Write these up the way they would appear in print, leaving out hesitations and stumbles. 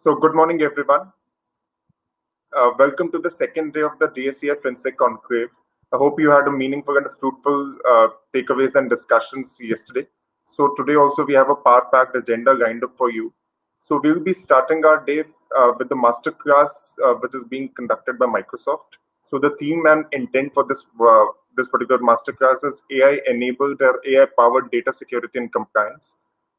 So good morning, everyone. Welcome to the second day of the DSCF FinSec Conclave. I hope you had a meaningful and fruitful takeaways and discussions yesterday. So today also we have a power-packed agenda lined up for you. So we will be starting our day with the masterclass, which is being conducted by Microsoft. So the theme and intent for this particular masterclass is AI-enabled or AI-powered data security and compliance.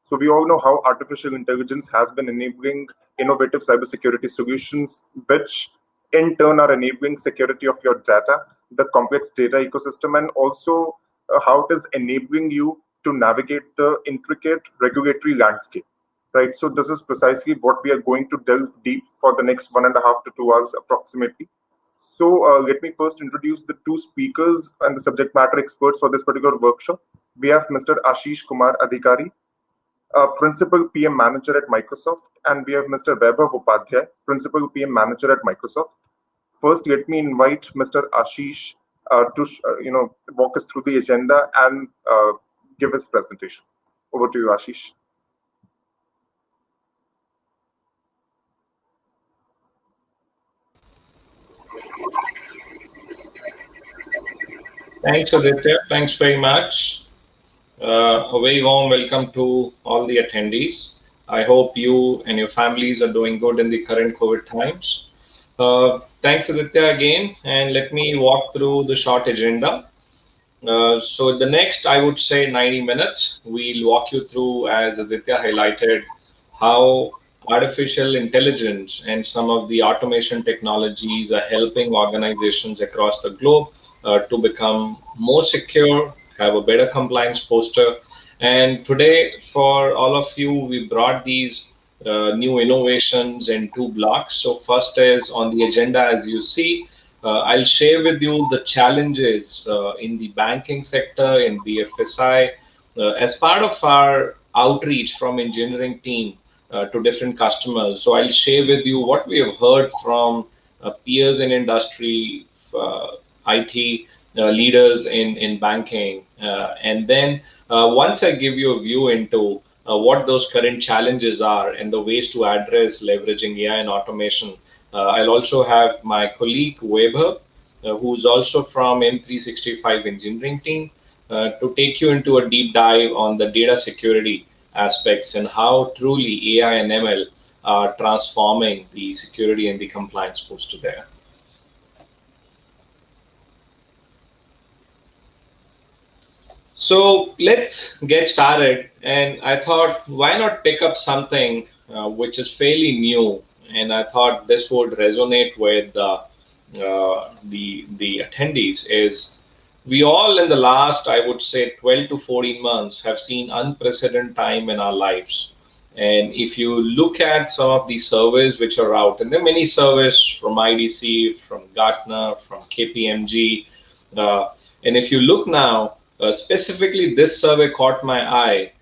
So we all know how artificial intelligence has been enabling innovative cybersecurity solutions, which in turn are enabling security of your data, the complex data ecosystem, and also how it is enabling you to navigate the intricate regulatory landscape. Right. So this is precisely what we are going to delve deep for the next 1.5 to 2 hours approximately. So let me first introduce the two speakers and the subject matter experts for this particular workshop. We have Mr. Ashish Kumar Adhikari, Principal PM Manager at Microsoft, and we have Mr. Vaibhav Upadhyay, Principal PM Manager at Microsoft. First, let me invite Mr. Ashish to walk us through the agenda and give his presentation. Over to you, Ashish. Thanks, Aditya. Thanks very much. A very warm welcome to all the attendees. I hope you and your families are doing good in the current COVID times. Thanks, Aditya, again, and let me walk through the short agenda. So the next, I would say 90 minutes, we'll walk you through, as Aditya highlighted, how artificial intelligence and some of the automation technologies are helping organizations across the globe to become more secure, have a better compliance posture. And today, for all of you, we brought these new innovations in two blocks. So first is on the agenda, as you see, I'll share with you the challenges in the banking sector, in BFSI, as part of our outreach from engineering team to different customers. So I'll share with you what we have heard from peers in industry, IT leaders in banking. And then once I give you a view into what those current challenges are and the ways to address leveraging AI and automation, I'll also have my colleague Vaibhav, who's also from M365 engineering team, to take you into a deep dive on the data security aspects and how truly AI and ML are transforming the security and the compliance posture there. So let's get started. And I thought, why not pick up something which is fairly new? And I thought this would resonate with the attendees. Is we all in the last, I would say, 12 to 14 months have seen unprecedented time in our lives. And if you look at some of the surveys which are out, and there are many surveys from IDC, from Gartner, from KPMG, and if you look now, specifically this survey caught my eye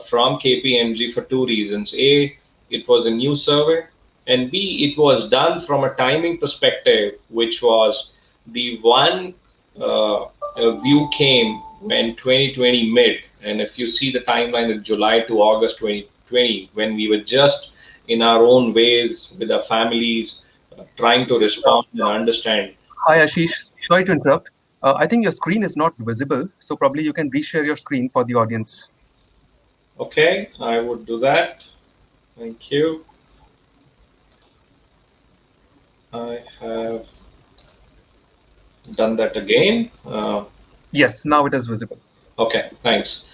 from KPMG for two reasons. A, it was a new survey, and B, it was done from a timing perspective, which was the one view came when 2020 mid. And if you see the timeline of July to August 2020, when we were just in our own ways with our families, trying to respond and understand. Hi, Ashish. Sorry to interrupt. I think your screen is not visible, so probably you can reshare your screen for the audience. Okay, I would do that. Thank you. I have done that again. Yes, now it is visible. Okay, thanks.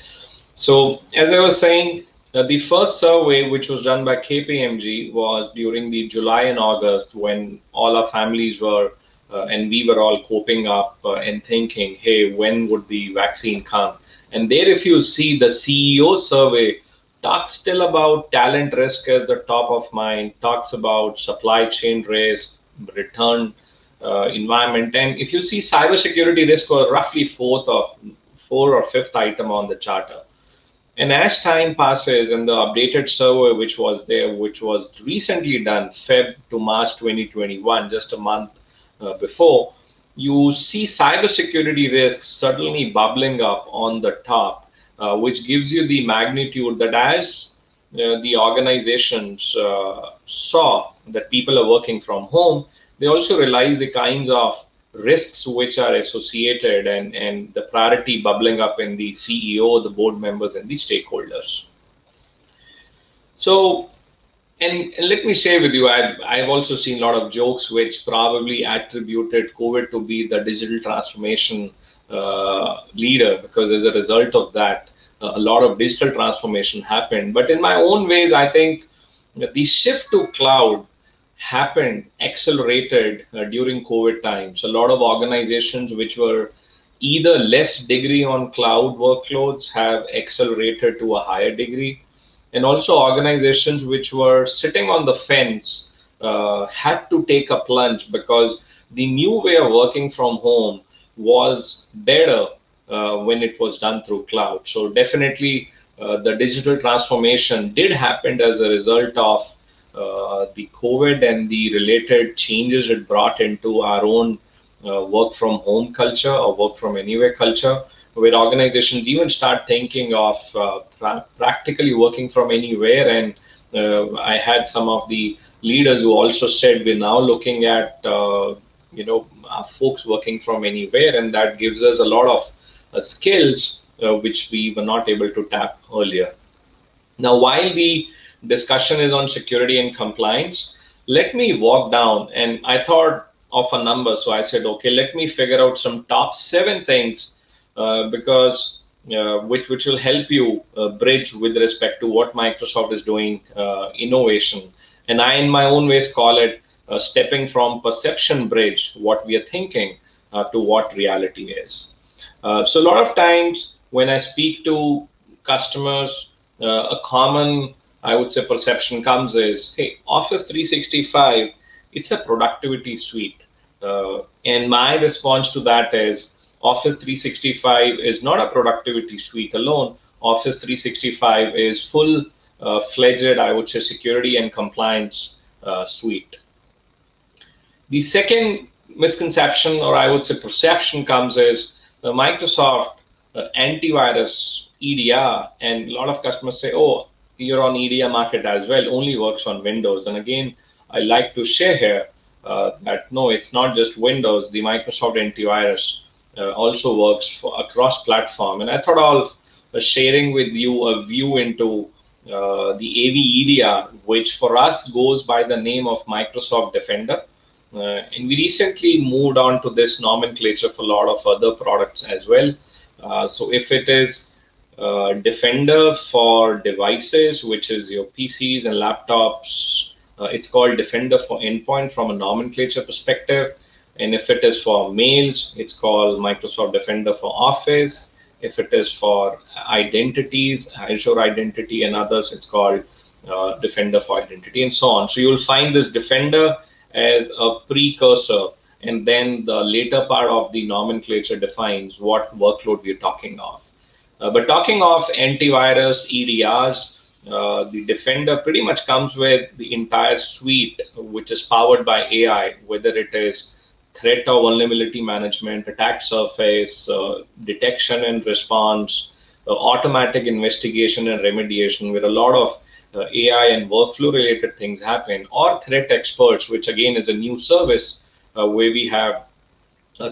So as I was saying, the first survey, which was done by KPMG, was during the July and August when all our families were and we were all coping up and thinking, hey, when would the vaccine come? And there, if you see the CEO survey, talks still about talent risk as the top of mind, talks about supply chain risk, return environment. And if you see cybersecurity risk was roughly fourth or fifth item on the charter. And as time passes and the updated survey, which was there, which was recently done, Feb to March 2021, just a month before, you see cybersecurity risks suddenly bubbling up on the top, which gives you the magnitude that as the organizations saw that people are working from home, they also realize the kinds of risks which are associated and the priority bubbling up in the CEO, the board members, and the stakeholders. So, and let me share with you, I've also seen a lot of jokes which probably attributed COVID to be the digital transformation leader, because as a result of that, a lot of digital transformation happened. But in my own ways, I think the shift to cloud happened, accelerated during COVID times. A lot of organizations which were either less degree on cloud workloads have accelerated to a higher degree. And also organizations which were sitting on the fence had to take a plunge, because the new way of working from home was better when it was done through cloud. So definitely the digital transformation did happen as a result of the COVID and the related changes it brought into our own work from home culture or work from anywhere culture, where organizations even start thinking of practically working from anywhere. And I had some of the leaders who also said we're now looking at folks working from anywhere, and that gives us a lot of skills which we were not able to tap earlier. Now, while the discussion is on security and compliance, let me walk down, and I thought of a number. So I said, okay, let me figure out some top 7 things because which will help you bridge with respect to what Microsoft is doing, innovation. And I, in my own ways, call it stepping from perception bridge, what we are thinking, to what reality is. So a lot of times when I speak to customers, a common, I would say, perception comes is, hey, Office 365, it's a productivity suite. And my response to that is, Office 365 is not a productivity suite alone. Office 365 is full-fledged, I would say, security and compliance suite. The second misconception, or I would say perception, comes is Microsoft antivirus EDR, and a lot of customers say, oh, you're on EDR market as well, only works on Windows. And again, I like to share here that no, it's not just Windows. The Microsoft antivirus also works for across platform. And I thought of sharing with you a view into the AV EDR, which for us goes by the name of Microsoft Defender. And we recently moved on to this nomenclature for a lot of other products as well. So if it is Defender for devices, which is your PCs and laptops, it's called Defender for Endpoint from a nomenclature perspective. And if it is for mails, it's called Microsoft Defender for Office. If it is for identities, Azure Identity and others, it's called Defender for Identity, and so on. So you'll find this Defender as a precursor, and then the later part of the nomenclature defines what workload we're talking of. But talking of antivirus, EDRs, the Defender pretty much comes with the entire suite, which is powered by AI, whether it is threat or vulnerability management, attack surface, detection and response, automatic investigation and remediation, where a lot of AI and workflow related things happen, or threat experts, which again is a new service where we have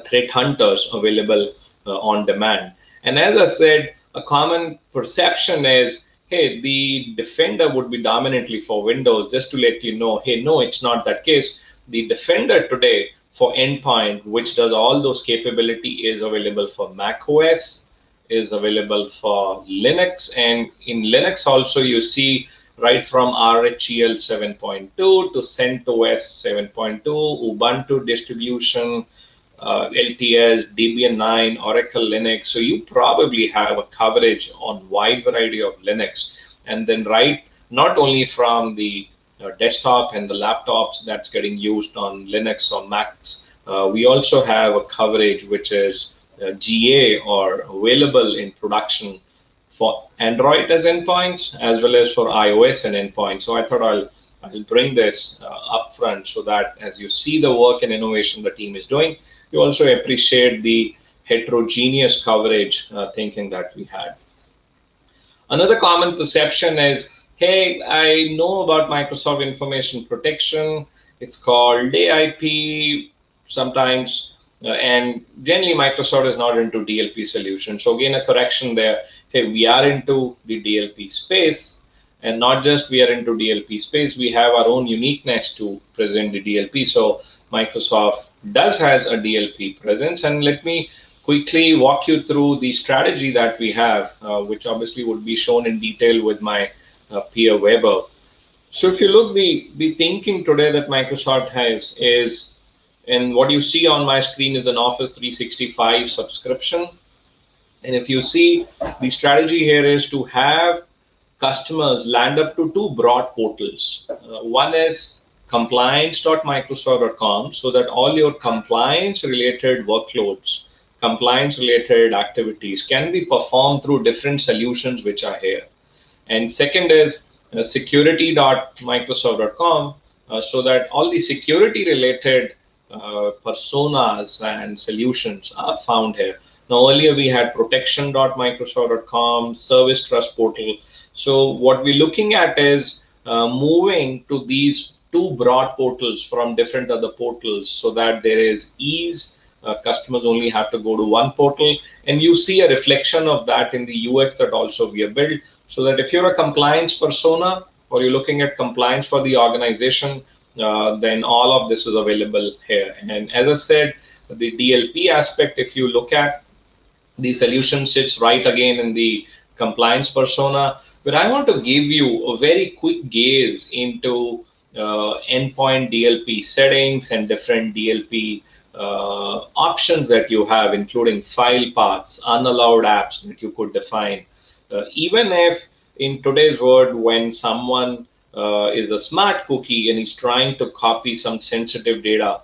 threat hunters available on demand. And as I said, a common perception is, hey, the Defender would be dominantly for Windows. Just to let you know, hey, no, it's not that case. The Defender today for endpoint, which does all those capability, is available for Mac OS, is available for Linux, and in Linux also you see right from RHEL 7.2 to CentOS 7.2, Ubuntu distribution, LTS, Debian 9, Oracle Linux. So you probably have a coverage on wide variety of Linux. And then right, not only from the desktop and the laptops that's getting used on Linux or Macs, we also have a coverage which is GA or available in production for Android as endpoints, as well as for iOS and endpoints. So I thought I'll bring this up front so that as you see the work and innovation the team is doing, you also appreciate the heterogeneous coverage thinking that we had. Another common perception is hey, I know about Microsoft Information Protection. It's called AIP sometimes, and generally Microsoft is not into DLP solutions. So again, a correction there. Hey, we are into the DLP space, and not just we are into DLP space, we have our own uniqueness to present the DLP. So Microsoft does has a DLP presence, and let me quickly walk you through the strategy that we have, which obviously would be shown in detail with my peer Weber. So if you look, the thinking today that Microsoft has is, and what you see on my screen is an Office 365 subscription. And if you see, the strategy here is to have customers land up to two broad portals. One is compliance.microsoft.com, so that all your compliance related workloads, compliance related activities can be performed through different solutions which are here. And second is security.microsoft.com, so that all the security related personas and solutions are found here. Now, earlier we had protection.microsoft.com, service trust portal. So what we're looking at is moving to these two broad portals from different other portals, so that there is ease. Customers only have to go to one portal, and you see a reflection of that in the UX that also we have built, so that if you're a compliance persona or you're looking at compliance for the organization, then all of this is available here. And as I said, the DLP aspect, if you look at, the solution sits right again in the compliance persona. But I want to give you a very quick gaze into endpoint DLP settings and different DLP options that you have, including file paths, unallowed apps that you could define. Even if in today's world, when someone is a smart cookie and he's trying to copy some sensitive data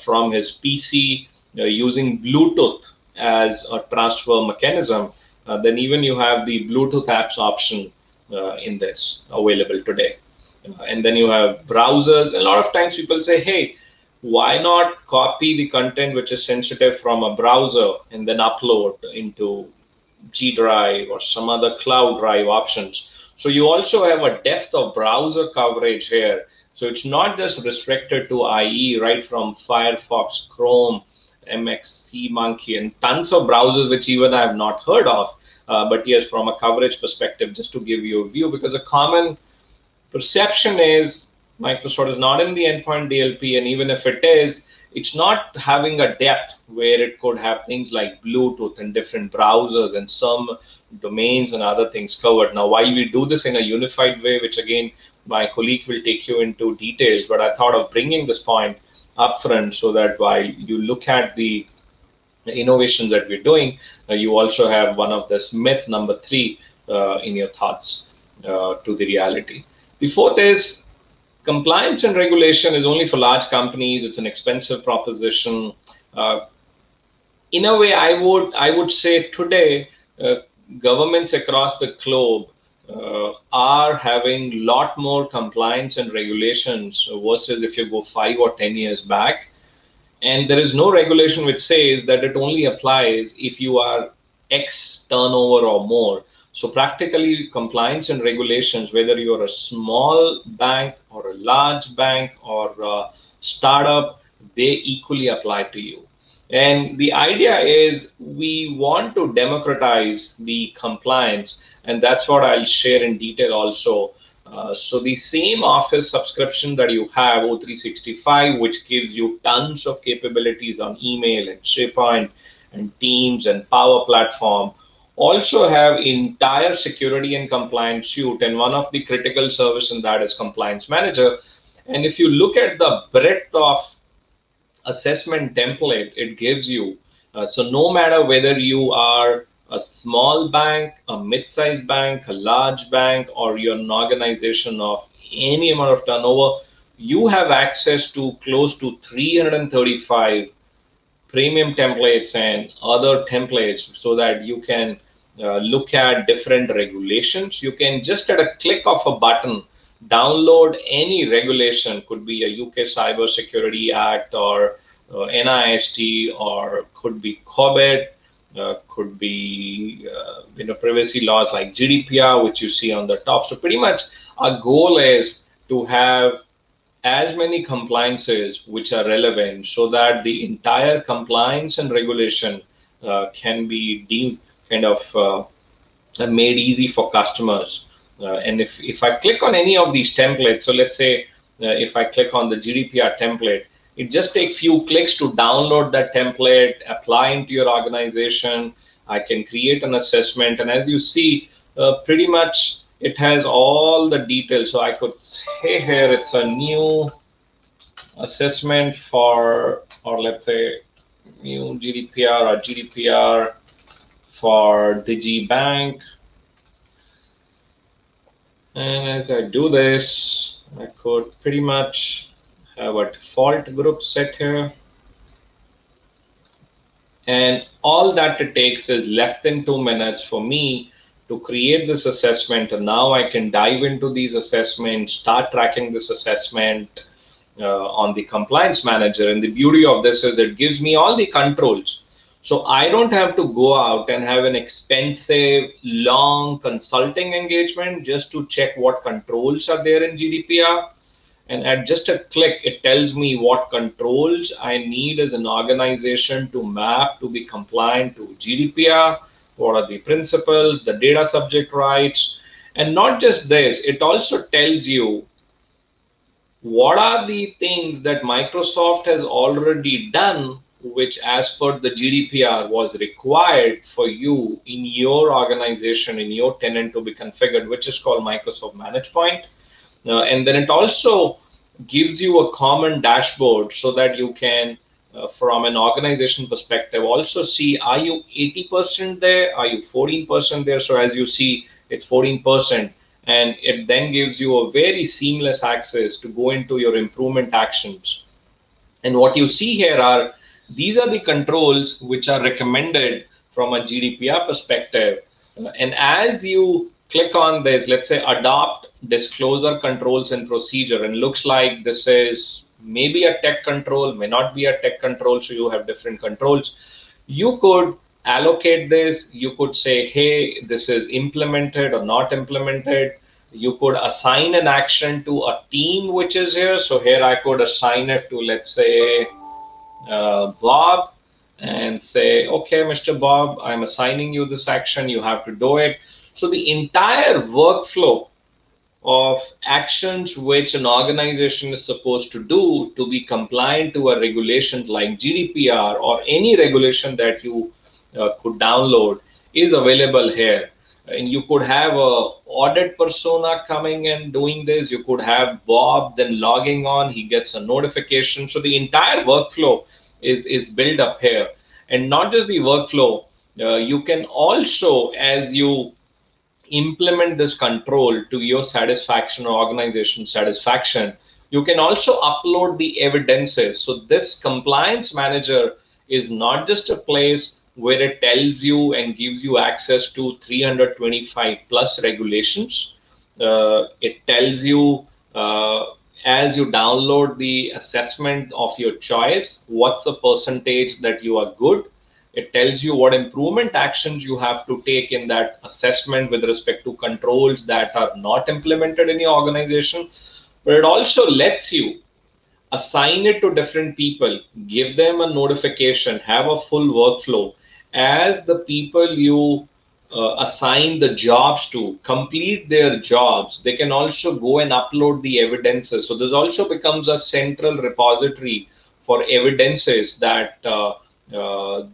from his PC using Bluetooth as a transfer mechanism, then even you have the Bluetooth apps option in this available today. And then you have browsers. A lot of times people say, hey, why not copy the content which is sensitive from a browser and then upload into G Drive or some other cloud drive options? So you also have a depth of browser coverage here. So it's not just restricted to IE, right from Firefox, Chrome, MX, Monkey, and tons of browsers which even I have not heard of. But yes, from a coverage perspective, just to give you a view, because a common perception is Microsoft is not in the endpoint DLP, and even if it is, it's not having a depth where it could have things like Bluetooth and different browsers and some domains and other things covered. Now, while we do this in a unified way, which again, my colleague will take you into details, but I thought of bringing this point upfront so that while you look at the innovations that we're doing, you also have one of this myth number 3 in your thoughts to the reality. The fourth is compliance and regulation is only for large companies. It's an expensive proposition. In a way, I would say today, governments across the globe are having a lot more compliance and regulations versus if you go 5 or 10 years back. And there is no regulation which says that it only applies if you are X turnover or more. So practically, compliance and regulations, whether you're a small bank or a large bank or a startup, they equally apply to you. And the idea is we want to democratize the compliance, and that's what I'll share in detail also. So the same Office subscription that you have, O365, which gives you tons of capabilities on email and SharePoint and Teams and Power Platform, also have entire security and compliance suite, and one of the critical service in that is Compliance Manager. And if you look at the breadth of assessment template it gives you, so no matter whether you are a small bank, a mid-sized bank, a large bank, or you're an organization of any amount of turnover, you have access to close to 335 premium templates and other templates so that you can look at different regulations. You can just at a click of a button download any regulation, could be a UK Cyber Security Act or NIST, or could be COVID, could be privacy laws like GDPR, which you see on the top. So pretty much Our goal is to have as many compliances which are relevant so that the entire compliance and regulation can be deemed kind of made easy for customers. And if I click on any of these templates, so let's say if I click on the GDPR template, it just takes few clicks to download that template, apply into your organization. I can create an assessment, and as you see, pretty much it has all the details. So I could say here it's a new assessment for, or let's say new GDPR or GDPR for DigiBank. And as I do this, I could pretty much have a default group set here. And all that it takes is less than 2 minutes for me to create this assessment. And now I can dive into these assessments, start tracking this assessment on the compliance manager. And the beauty of this is it gives me all the controls. So I don't have to go out and have an expensive, long consulting engagement just to check what controls are there in GDPR. And at just a click, it tells me what controls I need as an organization to map to be compliant to GDPR, what are the principles, the data subject rights. And not just this, it also tells you what are the things that Microsoft has already done which as per the GDPR was required for you in your organization, in your tenant to be configured, which is called Microsoft ManagePoint. And then it also gives you a common dashboard so that you can, from an organization perspective, also see, are you 80% there? Are you 14% there? So as you see, it's 14%. And it then gives you a very seamless access to go into your improvement actions. And what you see here are, these are the controls which are recommended from a GDPR perspective. And as you click on this, let's say adopt disclosure controls and procedure, and looks like this is maybe a tech control, may not be a tech control, so you have different controls. You could allocate this, you could say, hey, this is implemented or not implemented. You could assign an action to a team which is here. So here I could assign it to, let's say, Bob, and say, okay, Mr. Bob, I'm assigning you this action, you have to do it. So the entire workflow of actions which an organization is supposed to do to be compliant to a regulation like GDPR or any regulation that you could download is available here. And you could have a audit persona coming and doing this. You could have Bob then logging on, he gets a notification. So the entire workflow is built up here. And not just the workflow, you can also, as you implement this control to your satisfaction or organization satisfaction, you can also upload the evidences. So this compliance manager is not just a place where it tells you and gives you access to 325 plus regulations. It tells you as you download the assessment of your choice, what's the percentage that you are good. It tells you what improvement actions you have to take in that assessment with respect to controls that are not implemented in your organization. But it also lets you assign it to different people, give them a notification, have a full workflow. As the people you assign the jobs to complete their jobs, they can also go and upload the evidences. So this also becomes a central repository for evidences that the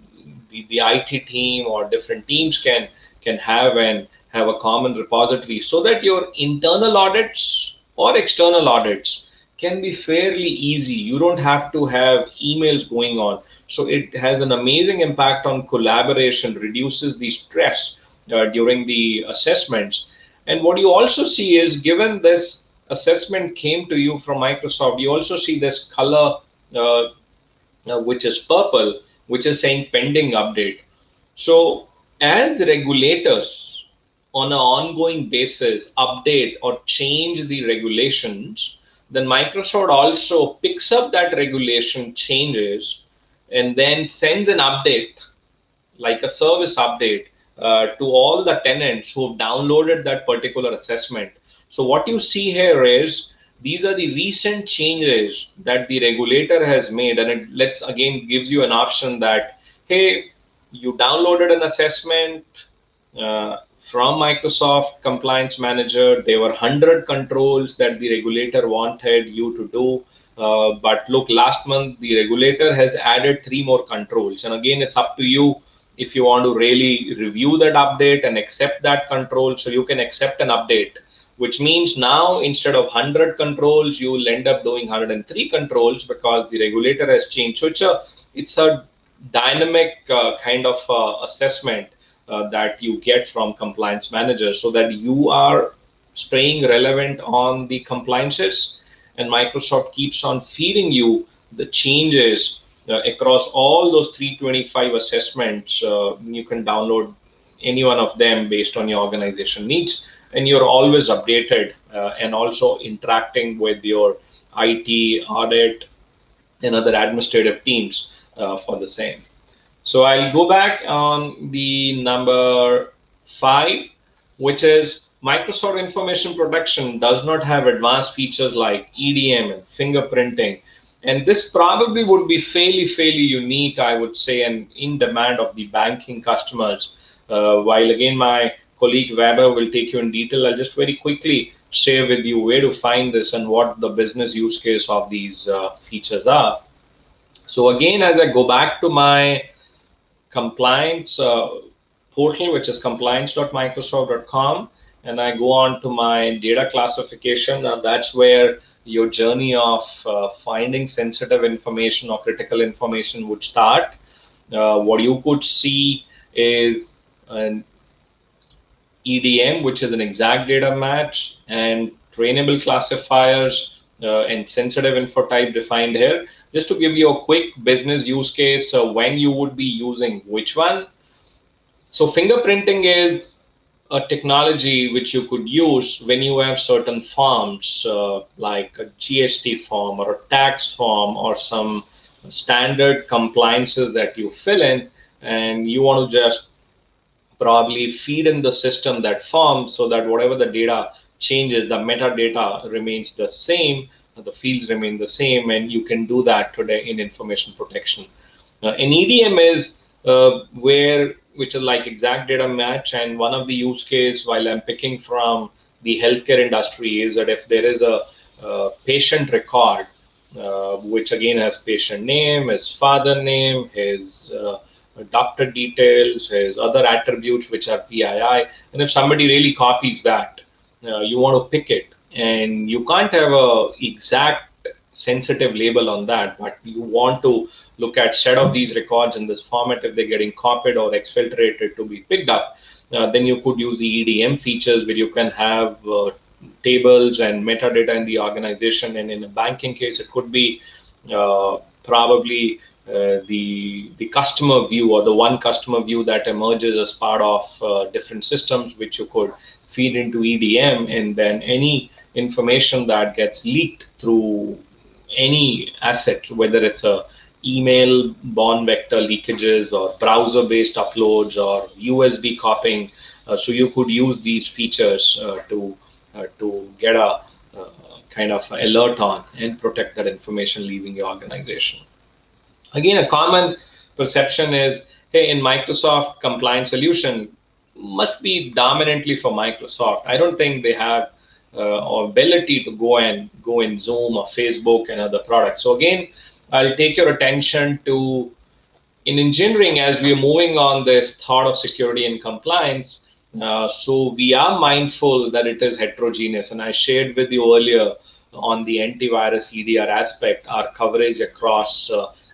IT team or different teams can have and have a common repository, so that your internal audits or external audits can be fairly easy. You don't have to have emails going on. So it has an amazing impact on collaboration, reduces the stress during the assessments. And what you also see is, given this assessment came to you from Microsoft, you also see this color which is purple, which is saying pending update. So as regulators on an ongoing basis update or change the regulations, then Microsoft also picks up that regulation changes and then sends an update, like a service update, to all the tenants who have downloaded that particular assessment. So what you see here is these are the recent changes that the regulator has made, and it gives you an option that, hey, you downloaded an assessment from Microsoft Compliance Manager. There were 100 controls that the regulator wanted you to do. But look, last month, the regulator has added 3 more controls. And again, it's up to you if you want to really review that update and accept that control. So you can accept an update, which means now instead of 100 controls, you will end up doing 103 controls because the regulator has changed. So it's a dynamic kind of assessment that you get from compliance managers so that you are staying relevant on the compliances, and Microsoft keeps on feeding you the changes across all those 325 assessments. You can download any one of them based on your organization needs, and you're always updated and also interacting with your IT, audit, and other administrative teams for the same. So I'll go back on the number 5, which is Microsoft Information Protection does not have advanced features like EDM and fingerprinting. And this probably would be fairly unique, I would say, and in demand of the banking customers. While again, my colleague Weber will take you in detail, I'll just very quickly share with you where to find this and what the business use case of these features are. So again, as I go back to my compliance portal, which is compliance.microsoft.com, and I go on to my data classification, and that's where your journey of finding sensitive information or critical information would start. What you could see is an EDM, which is an exact data match, and trainable classifiers and sensitive info type defined here. Just to give you a quick business use case, when you would be using which one. So fingerprinting is a technology which you could use when you have certain forms, like a GST form or a tax form or some standard compliances that you fill in, and you want to just probably feed in the system that form so that whatever the data changes, the metadata remains the same, the fields remain the same, and you can do that today in information protection. An EDM is which is like exact data match, and one of the use case while I'm picking from the healthcare industry is that if there is a patient record, which again has patient name, his father name, his doctor details, his other attributes which are PII, and if somebody really copies that, you want to pick it, and you can't have a exact sensitive label on that, but you want to look at set of these records in this format if they're getting copied or exfiltrated to be picked up. Then you could use the EDM features where you can have tables and metadata in the organization, and in a banking case it could be probably the customer view or the one customer view that emerges as part of different systems which you could feed into EDM, and then any information that gets leaked through any asset, whether it's a email born vector leakages or browser based uploads or USB copying, so you could use these features to get a kind of alert on and protect that information leaving your organization. Again, a common perception is, hey, in Microsoft compliance solution must be dominantly for Microsoft. I don't think they have ability to go in Zoom or Facebook and other products. So again, I'll take your attention to, in engineering, as we are moving on this thought of security and compliance, so we are mindful that it is heterogeneous. And I shared with you earlier on the antivirus EDR aspect, our coverage across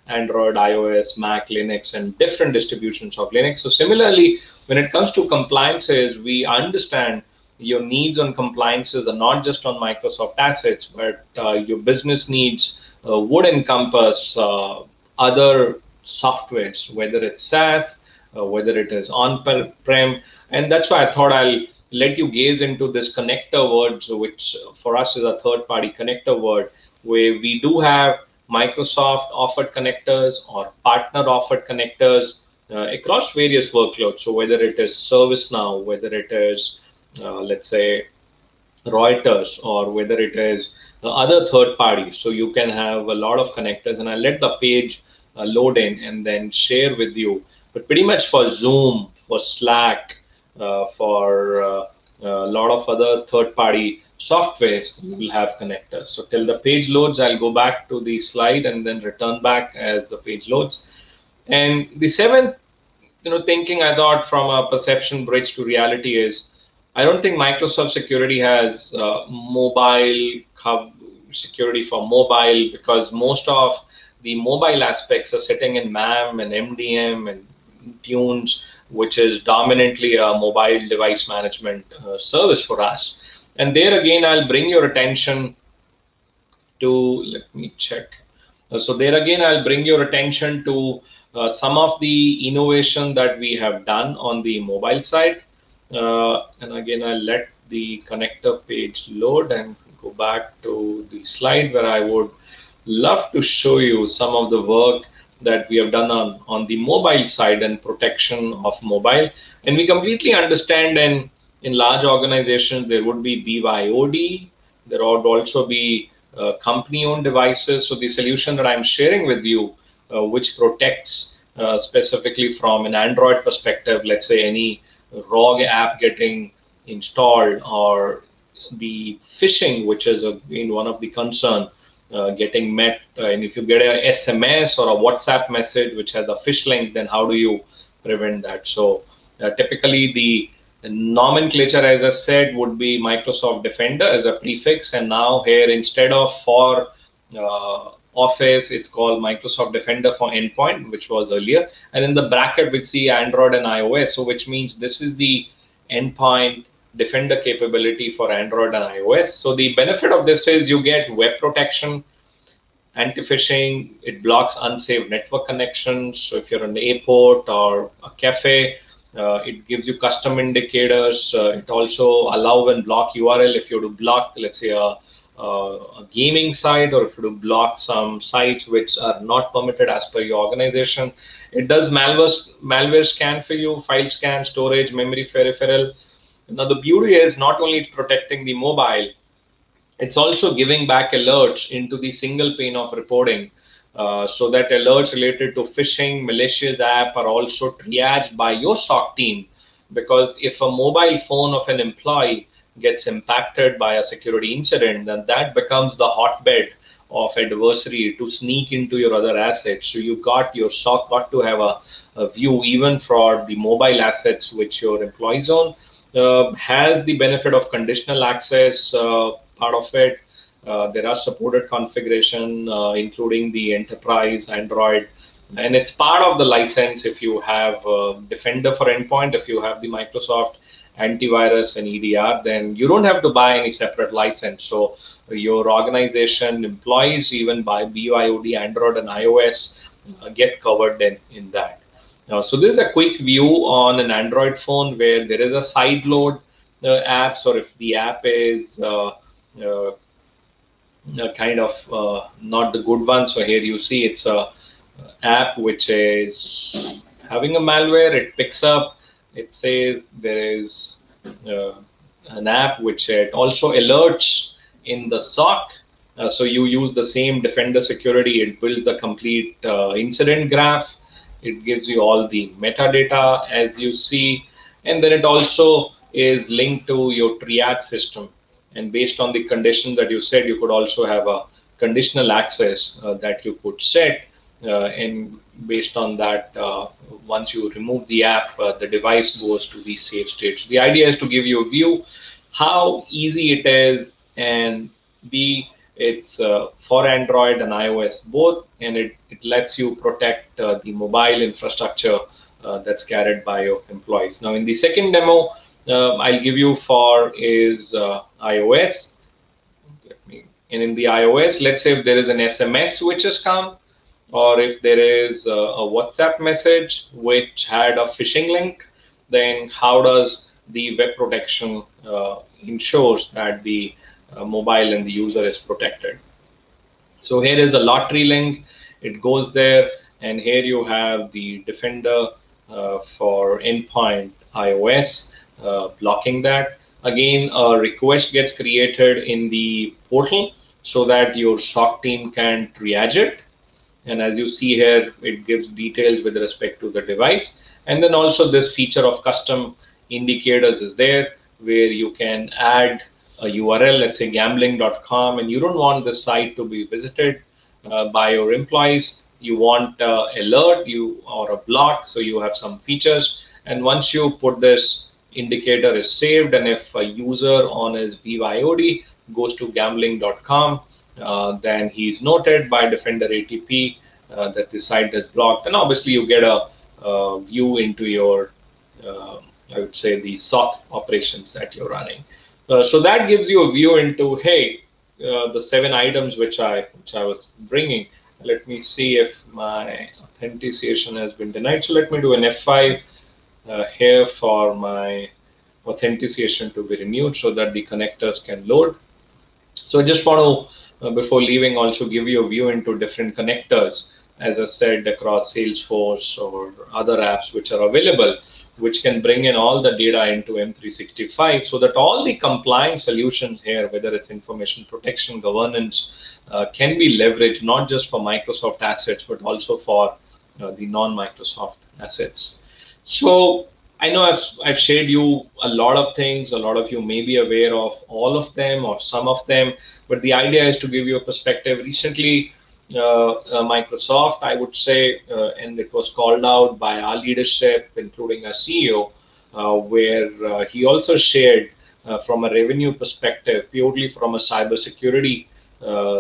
Android, iOS, Mac, Linux, and different distributions of Linux. So similarly, when it comes to compliances, we understand your needs on compliances are not just on Microsoft assets, but your business needs would encompass other softwares, whether it's SaaS, whether it is on-prem. And that's why I thought I'll let you gaze into this connector word, which for us is a third-party connector word, where we do have Microsoft offered connectors or partner offered connectors across various workloads. So whether it is ServiceNow, whether it is let's say Reuters, or whether it is other third parties. So you can have a lot of connectors, and I'll let the page load in and then share with you. But pretty much for Zoom, for Slack, for a lot of other third party softwares, you will have connectors. So till the page loads, I'll go back to the slide and then return back as the page loads. And the seventh, thinking I thought from a perception bridge to reality is, I don't think Microsoft security has mobile security for mobile, because most of the mobile aspects are sitting in MAM and MDM and Tunes, which is dominantly a mobile device management service for us. And there again, I'll bring your attention to, let me check. So there again, I'll bring your attention to some of the innovation that we have done on the mobile side. And again, I'll let the connector page load and go back to the slide where I would love to show you some of the work that we have done on the mobile side and protection of mobile. And we completely understand, and in large organizations, there would be BYOD, there would also be company-owned devices. So the solution that I'm sharing with you, which protects specifically from an Android perspective, let's say any ROG app getting installed, or the phishing, which is one of the concern getting met. And if you get a SMS or a WhatsApp message which has a phish link, then how do you prevent that? So typically the nomenclature, as I said, would be Microsoft Defender as a prefix, and now here instead of for Office, it's called Microsoft Defender for Endpoint, which was earlier. And in the bracket, we see Android and iOS, so which means this is the Endpoint Defender capability for Android and iOS. So the benefit of this is you get web protection, anti-phishing, it blocks unsafe network connections. So if you're an airport or a cafe, it gives you custom indicators. It also allow and block URL if you have to block, let's say, a gaming site, or if you do block some sites which are not permitted as per your organization. It does malware scan for you, file scan, storage, memory peripheral. Now the beauty is not only it's protecting the mobile, it's also giving back alerts into the single pane of reporting, so that alerts related to phishing, malicious app are also triaged by your SOC team. Because if a mobile phone of an employee gets impacted by a security incident, then that becomes the hotbed of adversary to sneak into your other assets. So your SOC got to have a view even for the mobile assets which your employees own. Has the benefit of conditional access part of it. There are supported configuration, including the enterprise, Android, and it's part of the license. If you have Defender for Endpoint, if you have the Microsoft antivirus and EDR, then you don't have to buy any separate license. So your organization, employees, even by BYOD, Android and iOS, get covered in that. So this is a quick view on an Android phone where there is a side load apps, or if the app is kind of not the good one. So here you see it's a app which is having a malware. It picks up, it says there is an app which it also alerts in the SOC. So you use the same Defender security. It builds the complete incident graph. It gives you all the metadata as you see, and then it also is linked to your triage system. And based on the condition that you said, you could also have a conditional access that you could set. And based on that, once you remove the app, the device goes to the safe state. So the idea is to give you a view how easy it is, and it's for Android and iOS both, and it lets you protect the mobile infrastructure that's carried by your employees. Now in the second demo, I'll give you for is iOS. And in the iOS, let's say if there is an SMS which has come, or if there is a WhatsApp message which had a phishing link, then how does the web protection ensures that the mobile and the user is protected? So here is a lottery link. It goes there, and here you have the Defender for Endpoint iOS blocking that. Again, a request gets created in the portal so that your SOC team can triage it. And as you see here, it gives details with respect to the device. And then also this feature of custom indicators is there, where you can add a URL, let's say gambling.com, and you don't want the site to be visited by your employees. You want alert or a block, so you have some features. And once you put this indicator is saved, and if a user on his BYOD goes to gambling.com, then he's noted by Defender ATP that the site is blocked, and obviously you get a view into your, I would say, the SOC operations that you're running. So that gives you a view into, hey, the 7 items which I was bringing. Let me see if my authentication has been denied. So let me do an F5 here for my authentication to be renewed so that the connectors can load. So I just want to, before leaving, also give you a view into different connectors, as I said, across Salesforce or other apps which are available, which can bring in all the data into M365, so that all the compliance solutions here, whether it's information protection, governance, can be leveraged not just for Microsoft assets, but also for the non-Microsoft assets. So I know I've shared you a lot of things. A lot of you may be aware of all of them or some of them, but the idea is to give you a perspective. Recently, Microsoft, I would say, and it was called out by our leadership, including our CEO, where he also shared from a revenue perspective, purely from a cybersecurity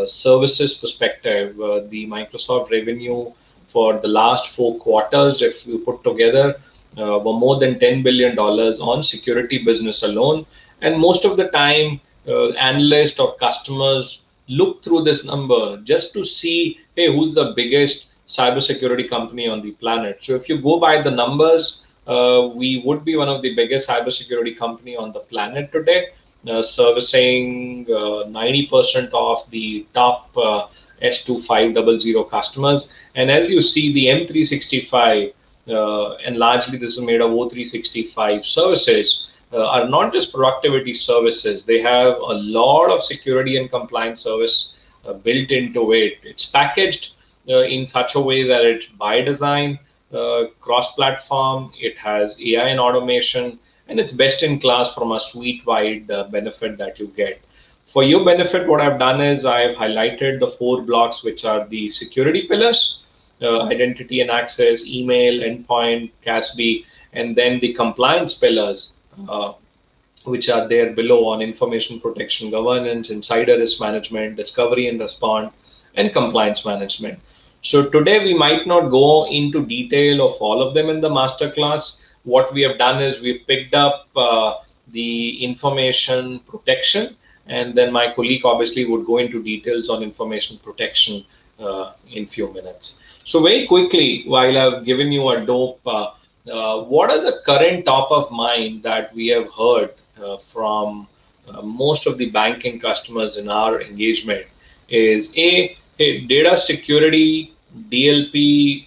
services perspective, the Microsoft revenue for the last 4 quarters, if you put together, were more than $10 billion on security business alone. And most of the time, analysts or customers look through this number just to see, hey, who's the biggest cybersecurity company on the planet. So if you go by the numbers, we would be one of the biggest cybersecurity company on the planet today, servicing 90% of the top S2500 customers. And as you see, the M365, and largely this is made of O365 services, are not just productivity services. They have a lot of security and compliance service built into it. It's packaged in such a way that it's by design, cross-platform, it has AI and automation, and it's best in class from a suite-wide benefit that you get. For your benefit, what I've done is I've highlighted the 4 blocks, which are the security pillars, identity and access, email, endpoint, CASB, and then the compliance pillars, which are there below on information protection, governance, insider risk management, discovery and response, and compliance management. So today we might not go into detail of all of them in the masterclass. What we have done is we picked up the information protection, and then my colleague obviously would go into details on information protection in few minutes. So very quickly, while I've given you a dope, what are the current top of mind that we have heard from most of the banking customers in our engagement is hey, data security, DLP,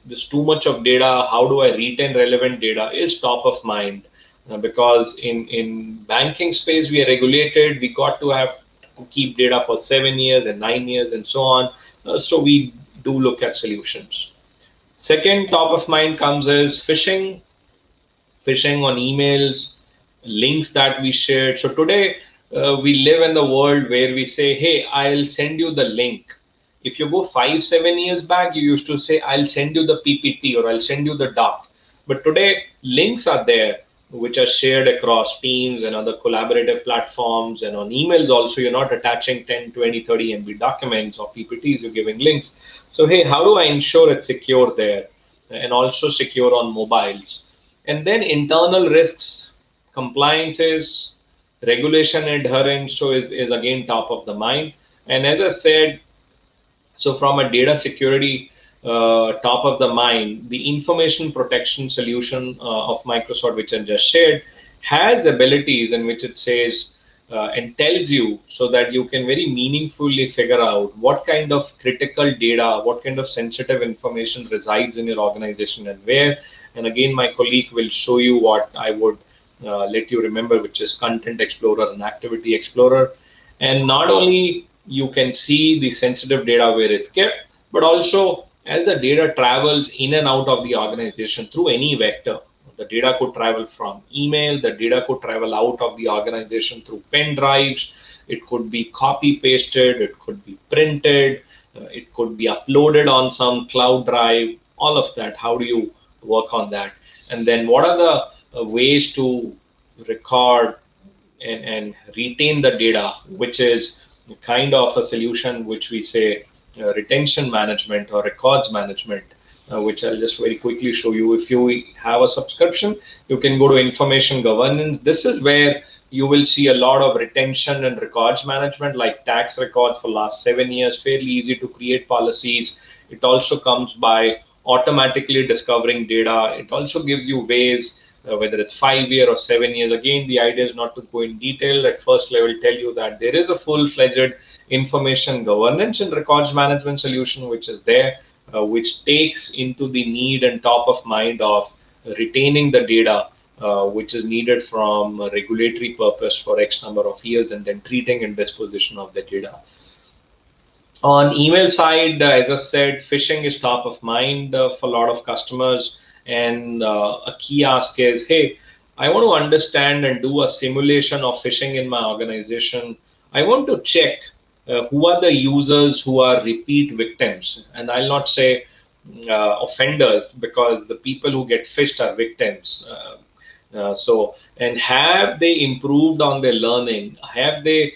there's too much of data. How do I retain relevant data is top of mind, because in banking space, we are regulated. We got to have to keep data for 7 years and 9 years and so on. So we do look at solutions. Second top of mind comes is phishing on emails, links that we shared. So today we live in the world where we say, hey, I'll send you the link. If you go 5-7 years back, you used to say, I'll send you the PPT or I'll send you the doc. But today links are there, which are shared across Teams and other collaborative platforms, and on emails also. You're not attaching 10, 20, 30 MB documents or PPTs, you're giving links. So hey, how do I ensure it's secure there and also secure on mobiles? And then internal risks, compliances, regulation adherence, so is again top of the mind. And as I said, so from a data security top of the mind, the information protection solution of Microsoft, which I just shared, has abilities in which it says and tells you so that you can very meaningfully figure out what kind of critical data, what kind of sensitive information resides in your organization and where. And again, my colleague will show you what I would let you remember, which is Content Explorer and Activity Explorer. And not only you can see the sensitive data where it's kept, but also as the data travels in and out of the organization through any vector. The data could travel from email, the data could travel out of the organization through pen drives, it could be copy pasted, it could be printed, it could be uploaded on some cloud drive, all of that. How do you work on that? And then what are the ways to record and retain the data, which is kind of a solution which we say retention management or records management, which I'll just very quickly show you. If you have a subscription, you can go to information governance. This is where you will see a lot of retention and records management, like tax records for last 7 years, fairly easy to create policies. It also comes by automatically discovering data. It also gives you ways, whether it's 5 years or 7 years. Again, the idea is not to go in detail. At first level, tell you that there is a full-fledged information governance and records management solution which is there, which takes into the need and top of mind of retaining the data which is needed from a regulatory purpose for X number of years, and then treating and disposition of the data. On email side, as I said, phishing is top of mind for a lot of customers, and a key ask is, hey, I want to understand and do a simulation of phishing in my organization. I want to check who are the users who are repeat victims, and I'll not say offenders, because the people who get phished are victims. And have they improved on their learning? Have they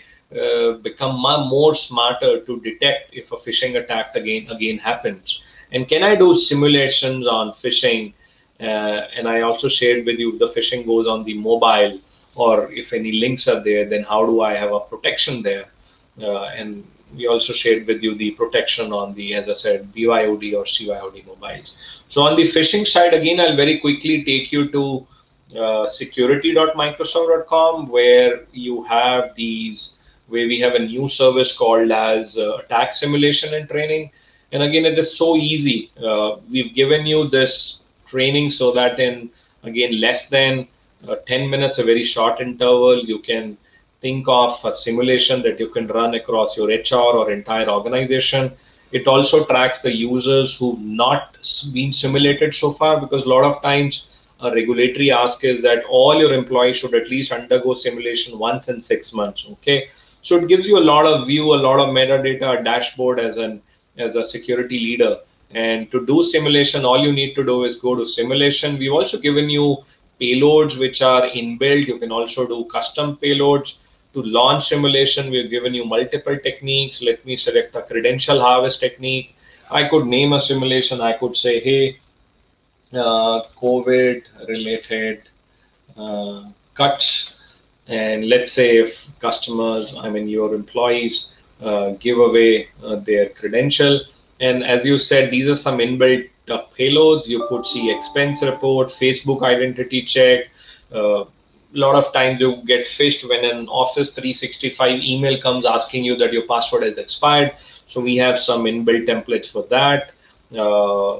become more smarter to detect if a phishing attack again happens? And can I do simulations on phishing? And I also shared with you, if the phishing goes on the mobile, or if any links are there, then how do I have a protection there? And we also shared with you the protection on the, as I said, BYOD or CYOD mobiles. So on the phishing side, again, I'll very quickly take you to security.microsoft.com, where you have where we have a new service called as attack simulation and training. And again, it is so easy. We've given you this training so that in, again, less than 10 minutes, a very short interval, you can think of a simulation that you can run across your HR or entire organization. It also tracks the users who've not been simulated so far, because a lot of times a regulatory ask is that all your employees should at least undergo simulation once in 6 months. Okay, so it gives you a lot of view, a lot of metadata, a dashboard as a security leader. And to do simulation, all you need to do is go to simulation. We've also given you payloads which are inbuilt. You can also do custom payloads. To launch simulation, we've given you multiple techniques. Let me select a credential harvest technique. I could name a simulation. I could say, hey, COVID related cuts, and let's say if customers, your employees give away their credential, and as you said, these are some inbuilt payloads. You could see expense report, Facebook identity check. A lot of times you get phished when an Office 365 email comes asking you that your password has expired. So we have some inbuilt templates for that.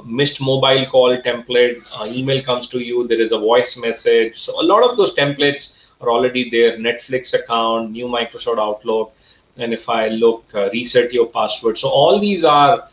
Missed mobile call template, email comes to you, there is a voice message. So a lot of those templates are already there. Netflix account, new Microsoft Outlook, and if I look, reset your password. So all these are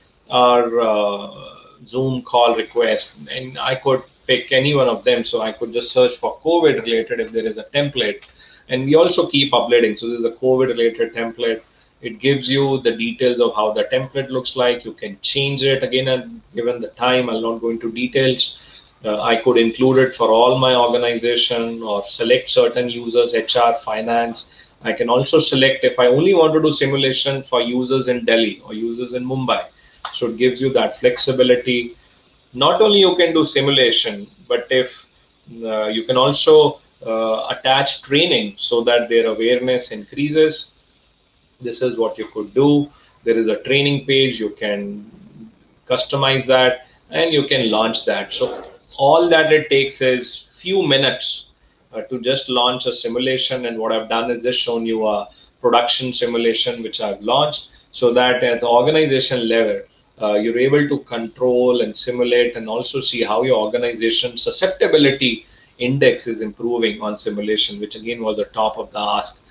Zoom call requests, and I could pick any one of them. So I could just search for COVID related if there is a template, and we also keep updating. So there's a COVID related template. It gives you the details of how the template looks like. You can change it again, and given the time, I'll not go into details. I could include it for all my organization or select certain users, HR, finance. I can also select if I only want to do simulation for users in Delhi or users in Mumbai. So it gives you that flexibility. Not only you can do simulation, but if you can also attach training so that their awareness increases. This is what you could do. There is a training page. You can customize that and you can launch that. So all that it takes is few minutes to just launch a simulation. And what I've done is just shown you a production simulation which I've launched, so that at the organization level, you're able to control and simulate and also see how your organization's susceptibility index is improving on simulation, which again was the top of the ask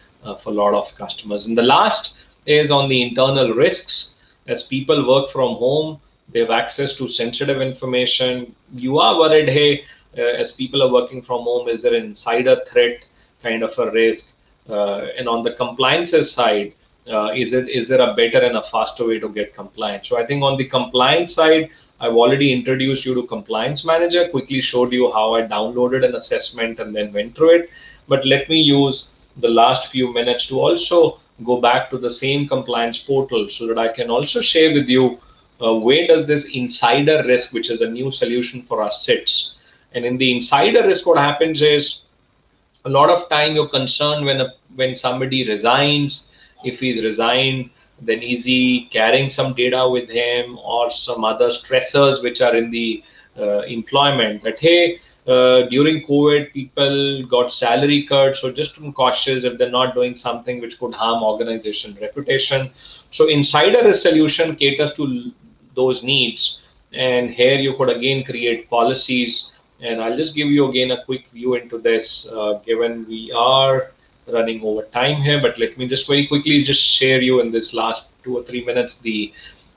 for a lot of customers. And the last is on the internal risks. As people work from home, they have access to sensitive information. You are worried, hey, as people are working from home, is there an insider threat kind of a risk? And on the compliances side, is there a better and a faster way to get compliant? So I think on the compliance side, I've already introduced you to Compliance Manager, quickly showed you how I downloaded an assessment and then went through it. But let me use the last few minutes to also go back to the same compliance portal so that I can also share with you where does this insider risk, which is a new solution for us, sits. And in the insider risk, what happens is a lot of time you're concerned when somebody resigns. If he's resigned, then is he carrying some data with him or some other stressors which are in the employment, that hey, during COVID people got salary cuts, so just be cautious if they're not doing something which could harm organization reputation. So insider risk solution caters to those needs, and here you could again create policies. And I'll just give you again a quick view into this, given we are running over time here, but let me just very quickly just share you in this last 2 or 3 minutes the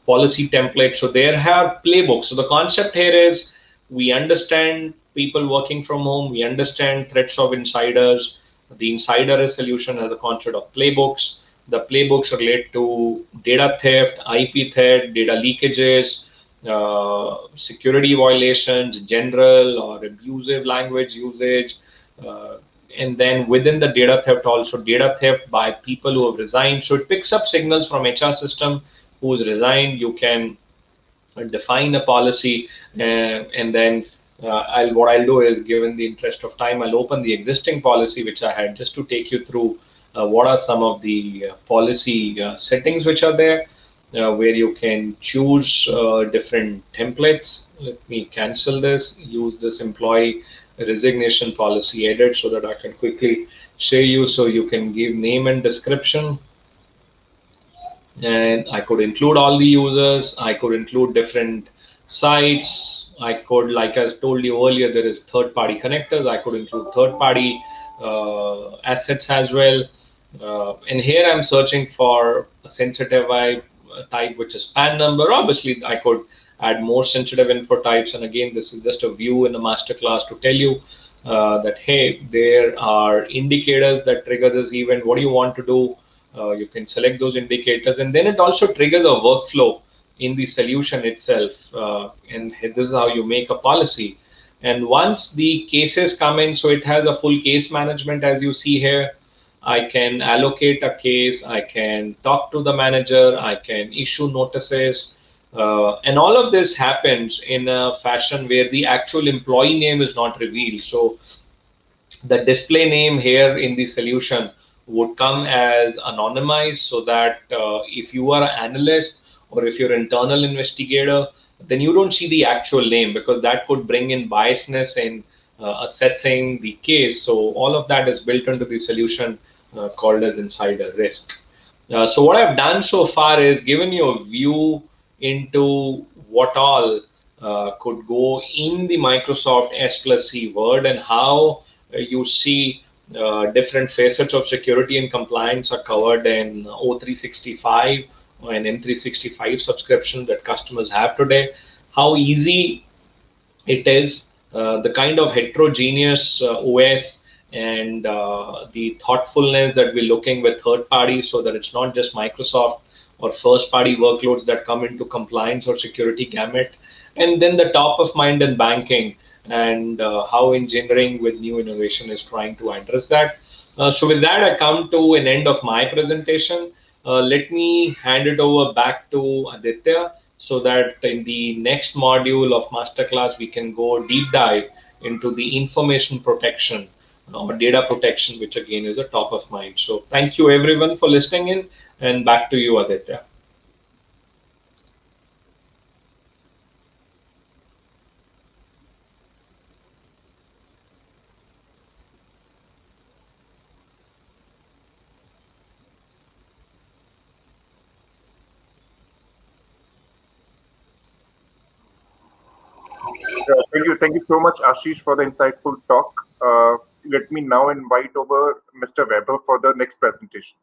policy template. So there have playbooks. So the concept here is we understand people working from home, we understand threats of insiders. The insider risk solution has a concept of playbooks. The playbooks relate to data theft, IP theft, data leakages, security violations, general or abusive language usage, and then within the data theft also data theft by people who have resigned. So it picks up signals from HR system who's resigned. You can define a policy, and then what I'll do is, given the interest of time, I'll open the existing policy which I had just to take you through what are some of the policy settings which are there, where you can choose different templates. Let me cancel this, use this employee resignation policy edit so that I can quickly show you. So you can give name and description, and I could include all the users. I could include different sites. I could, like I told you earlier, there is third-party connectors. I could include third-party assets as well. And here I'm searching for a sensitive type, which is PAN number. Obviously, I could add more sensitive info types. And again, this is just a view in the masterclass to tell you that, hey, there are indicators that trigger this event. What do you want to do? You can select those indicators, and then it also triggers a workflow in the solution itself. And this is how you make a policy. And once the cases come in, so it has a full case management, as you see here. I can allocate a case, I can talk to the manager, I can issue notices, and all of this happens in a fashion where the actual employee name is not revealed. So the display name here in the solution would come as anonymized, so that if you are an analyst or if you're an internal investigator, then you don't see the actual name, because that could bring in biasness in assessing the case. So all of that is built into the solution called as insider risk. So what I've done so far is given you a view into what all could go in the Microsoft S+C Word, and how you see different facets of security and compliance are covered in O365 and M365 subscription that customers have today. How easy it is, the kind of heterogeneous OS, and the thoughtfulness that we're looking with third parties, so that it's not just Microsoft or first party workloads that come into compliance or security gamut. And then the top of mind in banking, and how engineering with new innovation is trying to address that. So with that, I come to an end of my presentation. Let me hand it over back to Aditya, so that in the next module of Masterclass, we can go deep dive into the information protection or data protection, which again is a top of mind. So thank you everyone for listening in, and back to you, Aditya. Thank you so much, Ashish, for the insightful talk. Let me now invite over Mr. Weber for the next presentation.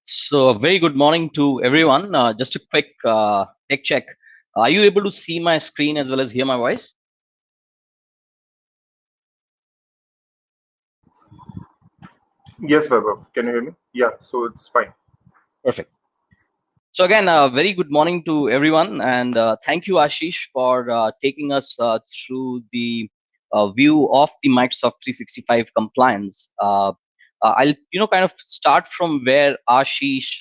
So, a very good morning to everyone. Just a quick tech check. Are you able to see my screen as well as hear my voice? Yes, Weber. Can you hear me? Yeah, so it's fine. Perfect. So again, very good morning to everyone, and thank you, Ashish, for taking us through the view of the Microsoft 365 compliance. I'll kind of start from where Ashish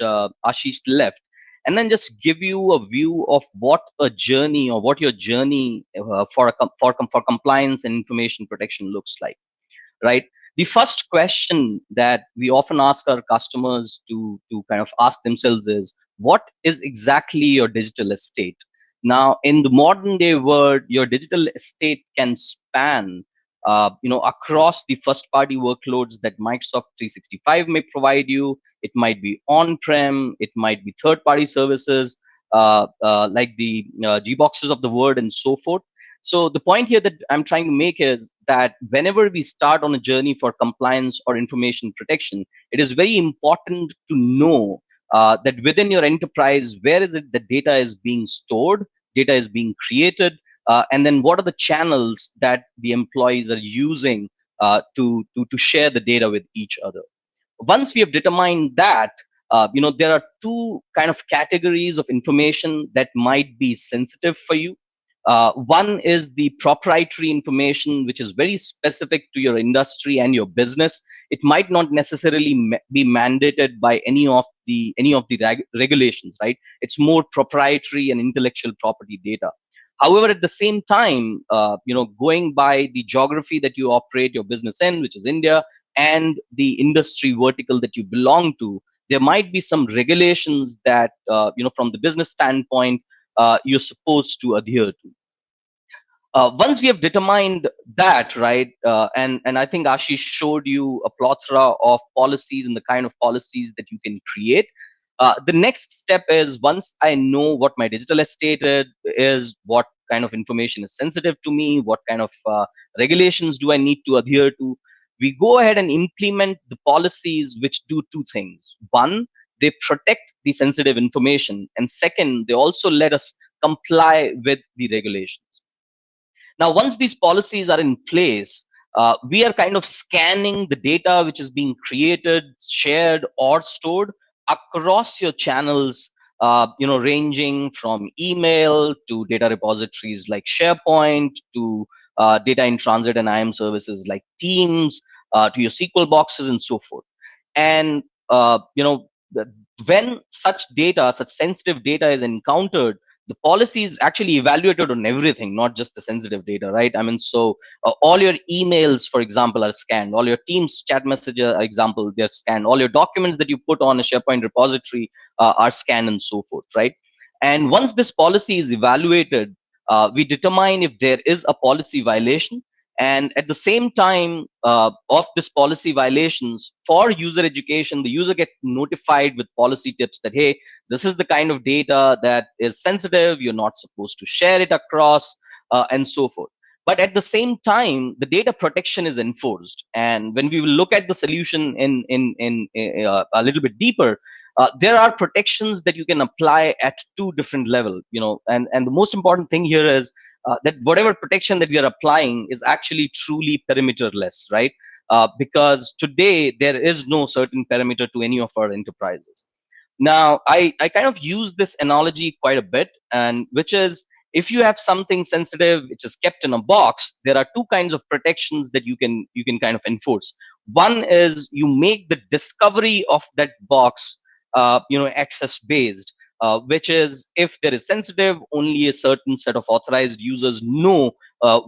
left, and then just give you a view of what a journey or what your journey for compliance and information protection looks like. Right, the first question that we often ask our customers to kind of ask themselves is, what is exactly your digital estate? Now, in the modern day world, your digital estate can span across the first party workloads that Microsoft 365 may provide you. It might be on prem, it might be third party services like the G boxes of the world and so forth. So the point here that I'm trying to make is that whenever we start on a journey for compliance or information protection, it is very important to know that within your enterprise, where is it that data is being stored, data is being created, and then what are the channels that the employees are using to share the data with each other. Once we have determined that, there are two kind of categories of information that might be sensitive for you. One is the proprietary information, which is very specific to your industry and your business. It might not necessarily be mandated by any of the regulations, right? It's more proprietary and intellectual property data. However, at the same time, going by the geography that you operate your business in, which is India, and the industry vertical that you belong to, there might be some regulations that, from the business standpoint, you're supposed to adhere to. Once we have determined that, right, and I think Ashish showed you a plethora of policies and the kind of policies that you can create. The next step is, once I know what my digital estate is, what kind of information is sensitive to me, what kind of regulations do I need to adhere to, we go ahead and implement the policies which do two things. One, they protect the sensitive information, and second, they also let us comply with the regulations. Now, once these policies are in place, we are kind of scanning the data which is being created, shared, or stored across your channels, ranging from email to data repositories like SharePoint to data in transit and IAM services like Teams, to your SQL boxes and so forth. And when such data, such sensitive data is encountered, the policy is actually evaluated on everything, not just the sensitive data, right? I mean, so all your emails, for example, are scanned. All your Teams chat messages, example, they're scanned. All your documents that you put on a SharePoint repository are scanned and so forth, right? And once this policy is evaluated, we determine if there is a policy violation. And at the same time of this policy violations, for user education, the user gets notified with policy tips that, hey, this is the kind of data that is sensitive, you're not supposed to share it across, and so forth. But at the same time, the data protection is enforced. And when we will look at the solution in a little bit deeper, there are protections that you can apply at two different levels, and the most important thing here is that whatever protection that we are applying is actually truly perimeterless, right? Because today there is no certain perimeter to any of our enterprises. Now, I kind of use this analogy quite a bit, and which is, if you have something sensitive which is kept in a box, there are two kinds of protections that you can kind of enforce. One is you make the discovery of that box, access based, which is, if there is sensitive, only a certain set of authorized users know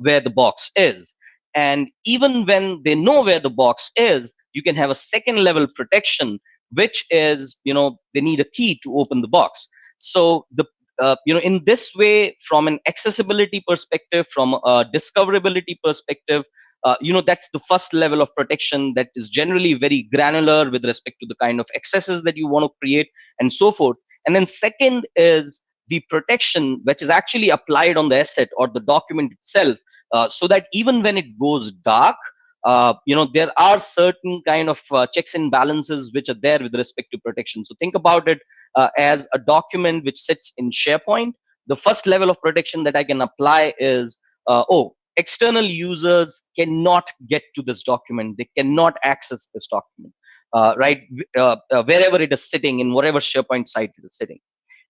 where the box is. and even when they know where the box is, you can have a second level protection, which is, they need a key to open the box. So in this way, from an accessibility perspective, from a discoverability perspective, that's the first level of protection that is generally very granular with respect to the kind of accesses that you want to create and so forth. And then second is the protection which is actually applied on the asset or the document itself, so that even when it goes dark, there are certain kind of checks and balances which are there with respect to protection. So think about it as a document which sits in SharePoint. The first level of protection that I can apply is, external users cannot get to this document. They cannot access this document, right? Wherever it is sitting, in whatever SharePoint site it is sitting.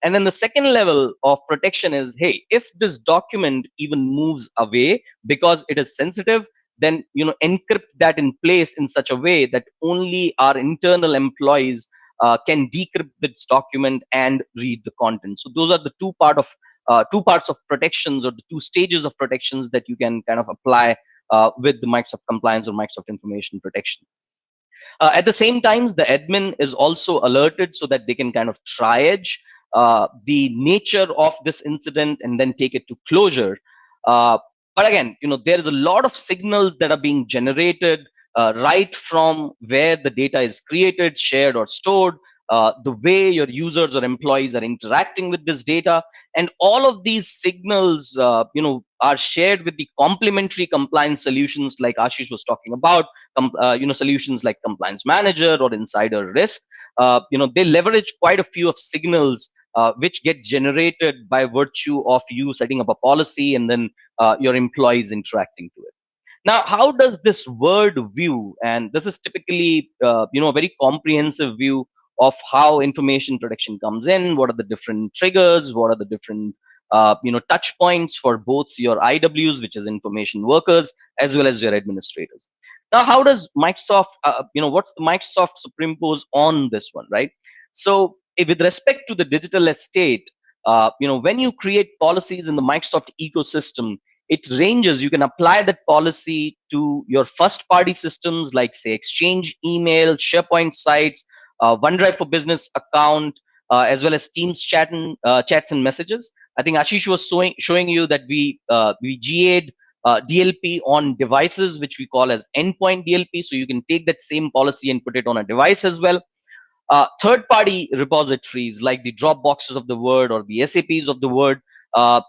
And then the second level of protection is, hey, if this document even moves away because it is sensitive, then encrypt that in place in such a way that only our internal employees can decrypt this document and read the content. So those are the two parts of protections, or the two stages of protections that you can kind of apply with the Microsoft Compliance or Microsoft Information Protection. At the same time, the admin is also alerted so that they can kind of triage the nature of this incident and then take it to closure. But again, there is a lot of signals that are being generated right from where the data is created, shared, or stored, the way your users or employees are interacting with this data. And all of these signals, are shared with the complementary compliance solutions like Ashish was talking about, solutions like Compliance Manager or Insider Risk. They leverage quite a few of signals which get generated by virtue of you setting up a policy and then your employees interacting to it. Now, how does this word view, and this is typically, a very comprehensive view of how information protection comes in, what are the different triggers, what are the different, touch points for both your IWs, which is information workers, as well as your administrators. Now, how does Microsoft, what's the Microsoft superimpose on this one, right? So with respect to the digital estate, when you create policies in the Microsoft ecosystem, it ranges. You can apply that policy to your first party systems like, say, Exchange, email, SharePoint sites, OneDrive for Business account, as well as Teams chats and messages. I think Ashish was showing you that we GA'd DLP on devices, which we call as Endpoint DLP. So you can take that same policy and put it on a device as well. Third-party repositories like the Dropboxes of the world or the SAPs of the world.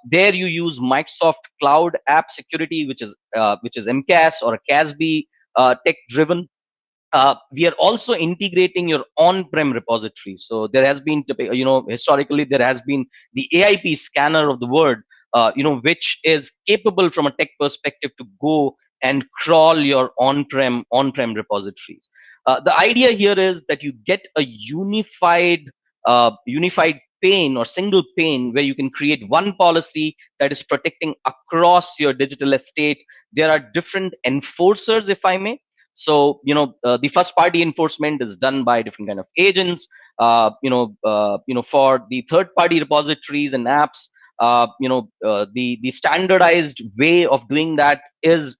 There you use Microsoft Cloud App Security, which is MCAS or a CASB tech-driven. We are also integrating your on-prem repository. So there has been, historically there has been the Aip Scanner of the world, which is capable from a tech perspective to go and crawl your on-prem repositories. The idea here is that you get a unified pane or single pane where you can create one policy that is protecting across your digital estate. There are different enforcers, if I may. So, the first party enforcement is done by different kind of agents. For the third party repositories and apps, the standardized way of doing that is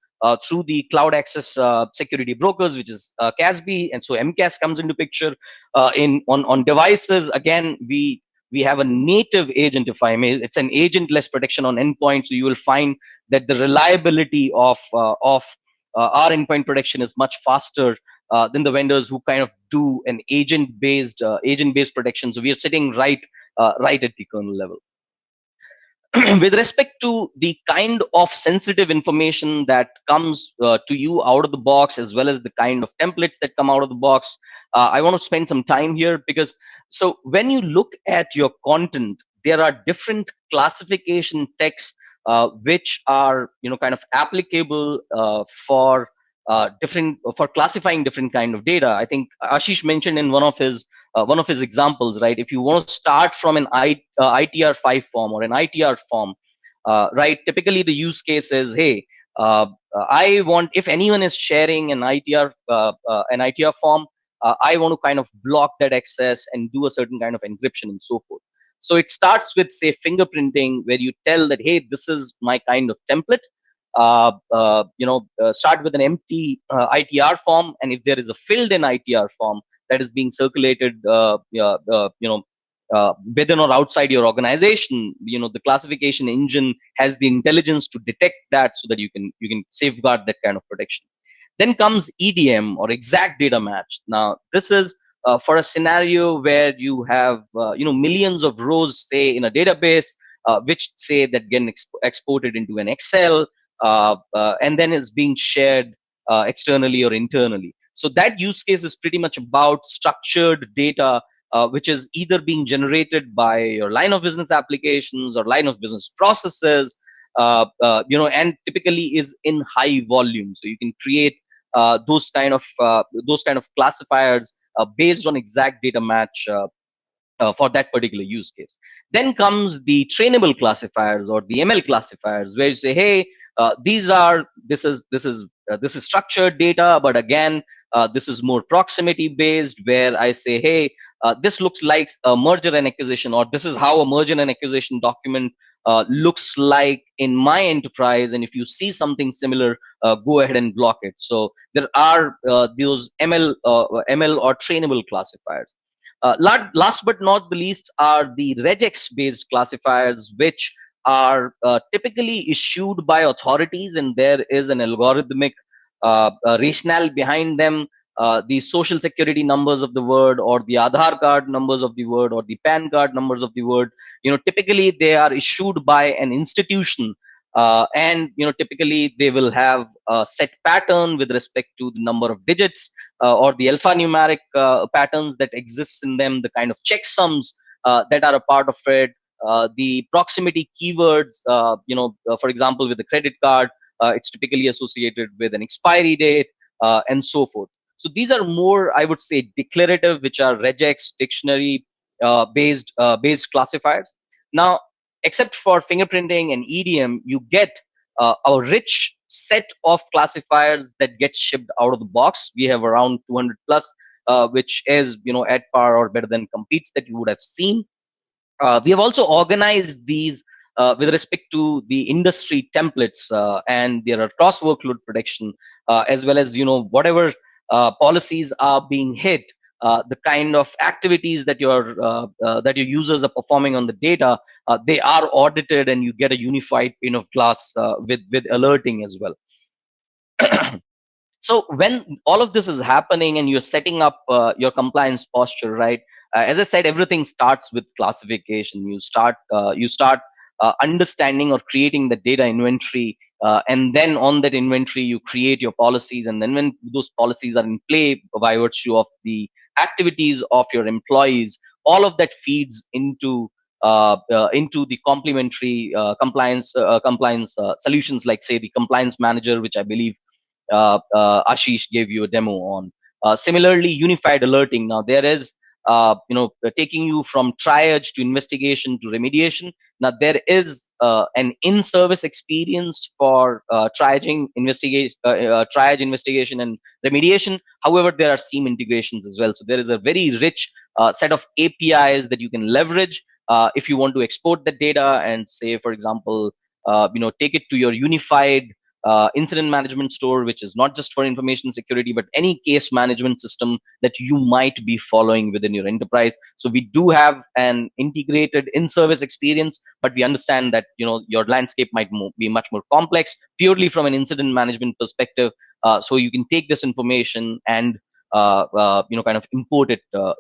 through the cloud access security brokers, which is CASB, and so MCAS comes into picture. On devices, again, we have a native agent, if I may. It's an agentless protection on endpoint, so you will find that the reliability of our endpoint protection is much faster than the vendors who kind of do an agent-based protection. So we are sitting right at the kernel level. With respect to the kind of sensitive information that comes to you out of the box, as well as the kind of templates that come out of the box, I want to spend some time here, because so when you look at your content, there are different classification texts which are kind of applicable for classifying different kind of data. I think Ashish mentioned in one of his examples, right? If you want to start from an ITR5 form or an ITR form, right? Typically the use case is, hey, I want, if anyone is sharing an ITR form, I want to kind of block that access and do a certain kind of encryption and so forth. So it starts with, say, fingerprinting, where you tell that, hey, this is my kind of template. start with an empty ITR form, and if there is a filled in ITR form that is being circulated, within or outside your organization, the classification engine has the intelligence to detect that, so that you can safeguard that kind of protection. Then comes EDM, or exact data match. Now, this is for a scenario where you have millions of rows, say, in a database, which say that get exported into an Excel, and then is being shared externally or internally. So that use case is pretty much about structured data, which is either being generated by your line of business applications or line of business processes, and typically is in high volume. So you can create those kind of classifiers based on exact data match for that particular use case. Then comes the trainable classifiers, or the ML classifiers, where you say, hey, this is structured data, but again, this is more proximity based, where I say, hey, this looks like a merger and acquisition, or this is how a merger and acquisition document looks like in my enterprise, and if you see something similar, go ahead and block it. So there are those ML or trainable classifiers. Last but not the least are the regex based classifiers, which are typically issued by authorities, and there is an algorithmic rationale behind them. The social security numbers of the word, or the Aadhaar card numbers of the word, or the PAN card numbers of the word, typically they are issued by an institution, and typically they will have a set pattern with respect to the number of digits, or the alphanumeric patterns that exists in them, the kind of checksums that are a part of it, the proximity keywords, for example, with the credit card, it's typically associated with an expiry date, and so forth. So these are more, I would say, declarative, which are regex dictionary based classifiers. Now, except for fingerprinting and EDM, you get a rich set of classifiers that get shipped out of the box. We have around 200 plus, which is at par or better than competes that you would have seen. We have also organized these with respect to the industry templates, and there are cross workload protection, as well as whatever policies are being hit, the kind of activities that your users are performing on the data, they are audited, and you get a unified pane of glass with alerting as well. So when all of this is happening and you're setting up your compliance posture, right? As I said, everything starts with classification. You start understanding or creating the data inventory, and then on that inventory you create your policies, and then when those policies are in play by virtue of the activities of your employees, all of that feeds into the complementary compliance solutions, like say the compliance manager, which I believe Ashish gave you a demo on. Similarly, unified alerting. Now there is, taking you from triage to investigation to remediation. Now there is an in-service experience for triage, investigation, and remediation. However, there are seam integrations as well. So there is a very rich set of APIs that you can leverage if you want to export the data and say, for example, take it to your unified incident management store, which is not just for information security, but any case management system that you might be following within your enterprise. So we do have an integrated in-service experience, but we understand that your landscape might be much more complex purely from an incident management perspective. So you can take this information and kind of import it to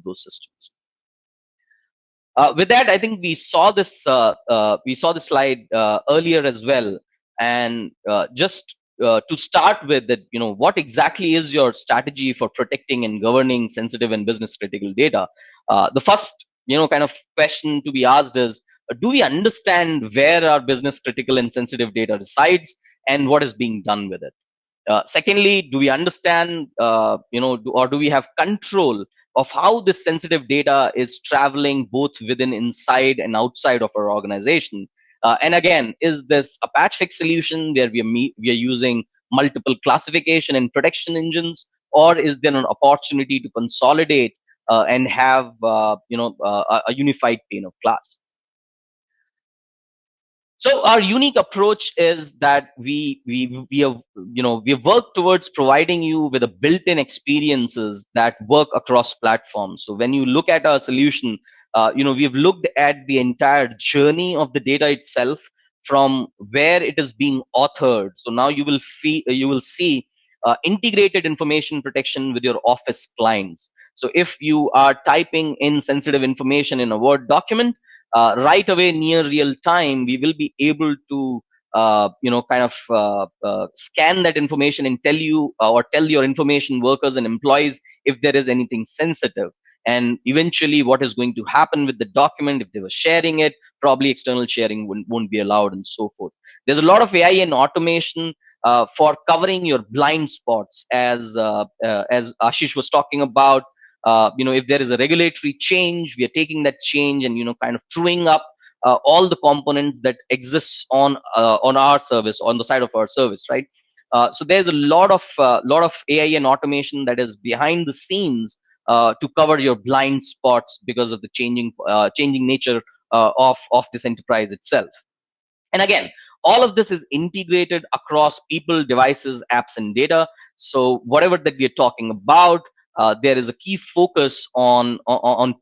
those systems. With that, I think we saw this slide earlier as well. And just to start with, that what exactly is your strategy for protecting and governing sensitive and business critical data? The first kind of question to be asked is, do we understand where our business critical and sensitive data resides and what is being done with it? Secondly, do we understand or do we have control of how this sensitive data is traveling both within, inside, and outside of our organization? And again, is this a patch fix solution where we are using multiple classification and protection engines, or is there an opportunity to consolidate and have a unified pane of glass? So our unique approach is that we have we have worked towards providing you with a built-in experiences that work across platforms. So when you look at our solution, we've looked at the entire journey of the data itself from where it is being authored. So now you will see integrated information protection with your Office clients. So if you are typing in sensitive information in a Word document, right away near real time we will be able to scan that information and tell you or tell your information workers and employees if there is anything sensitive, and eventually what is going to happen with the document if they were sharing it. Probably external sharing won't be allowed and so forth. There's a lot of AI and automation for covering your blind spots, as Ashish was talking about. If there is a regulatory change, we are taking that change and kind of truing up all the components that exists on our service, on the side of our service, right? So there's a lot of AI and automation that is behind the scenes to cover your blind spots because of the changing nature of this enterprise itself. And again, all of this is integrated across people, devices, apps, and data. So whatever that we are talking about, there is a key focus on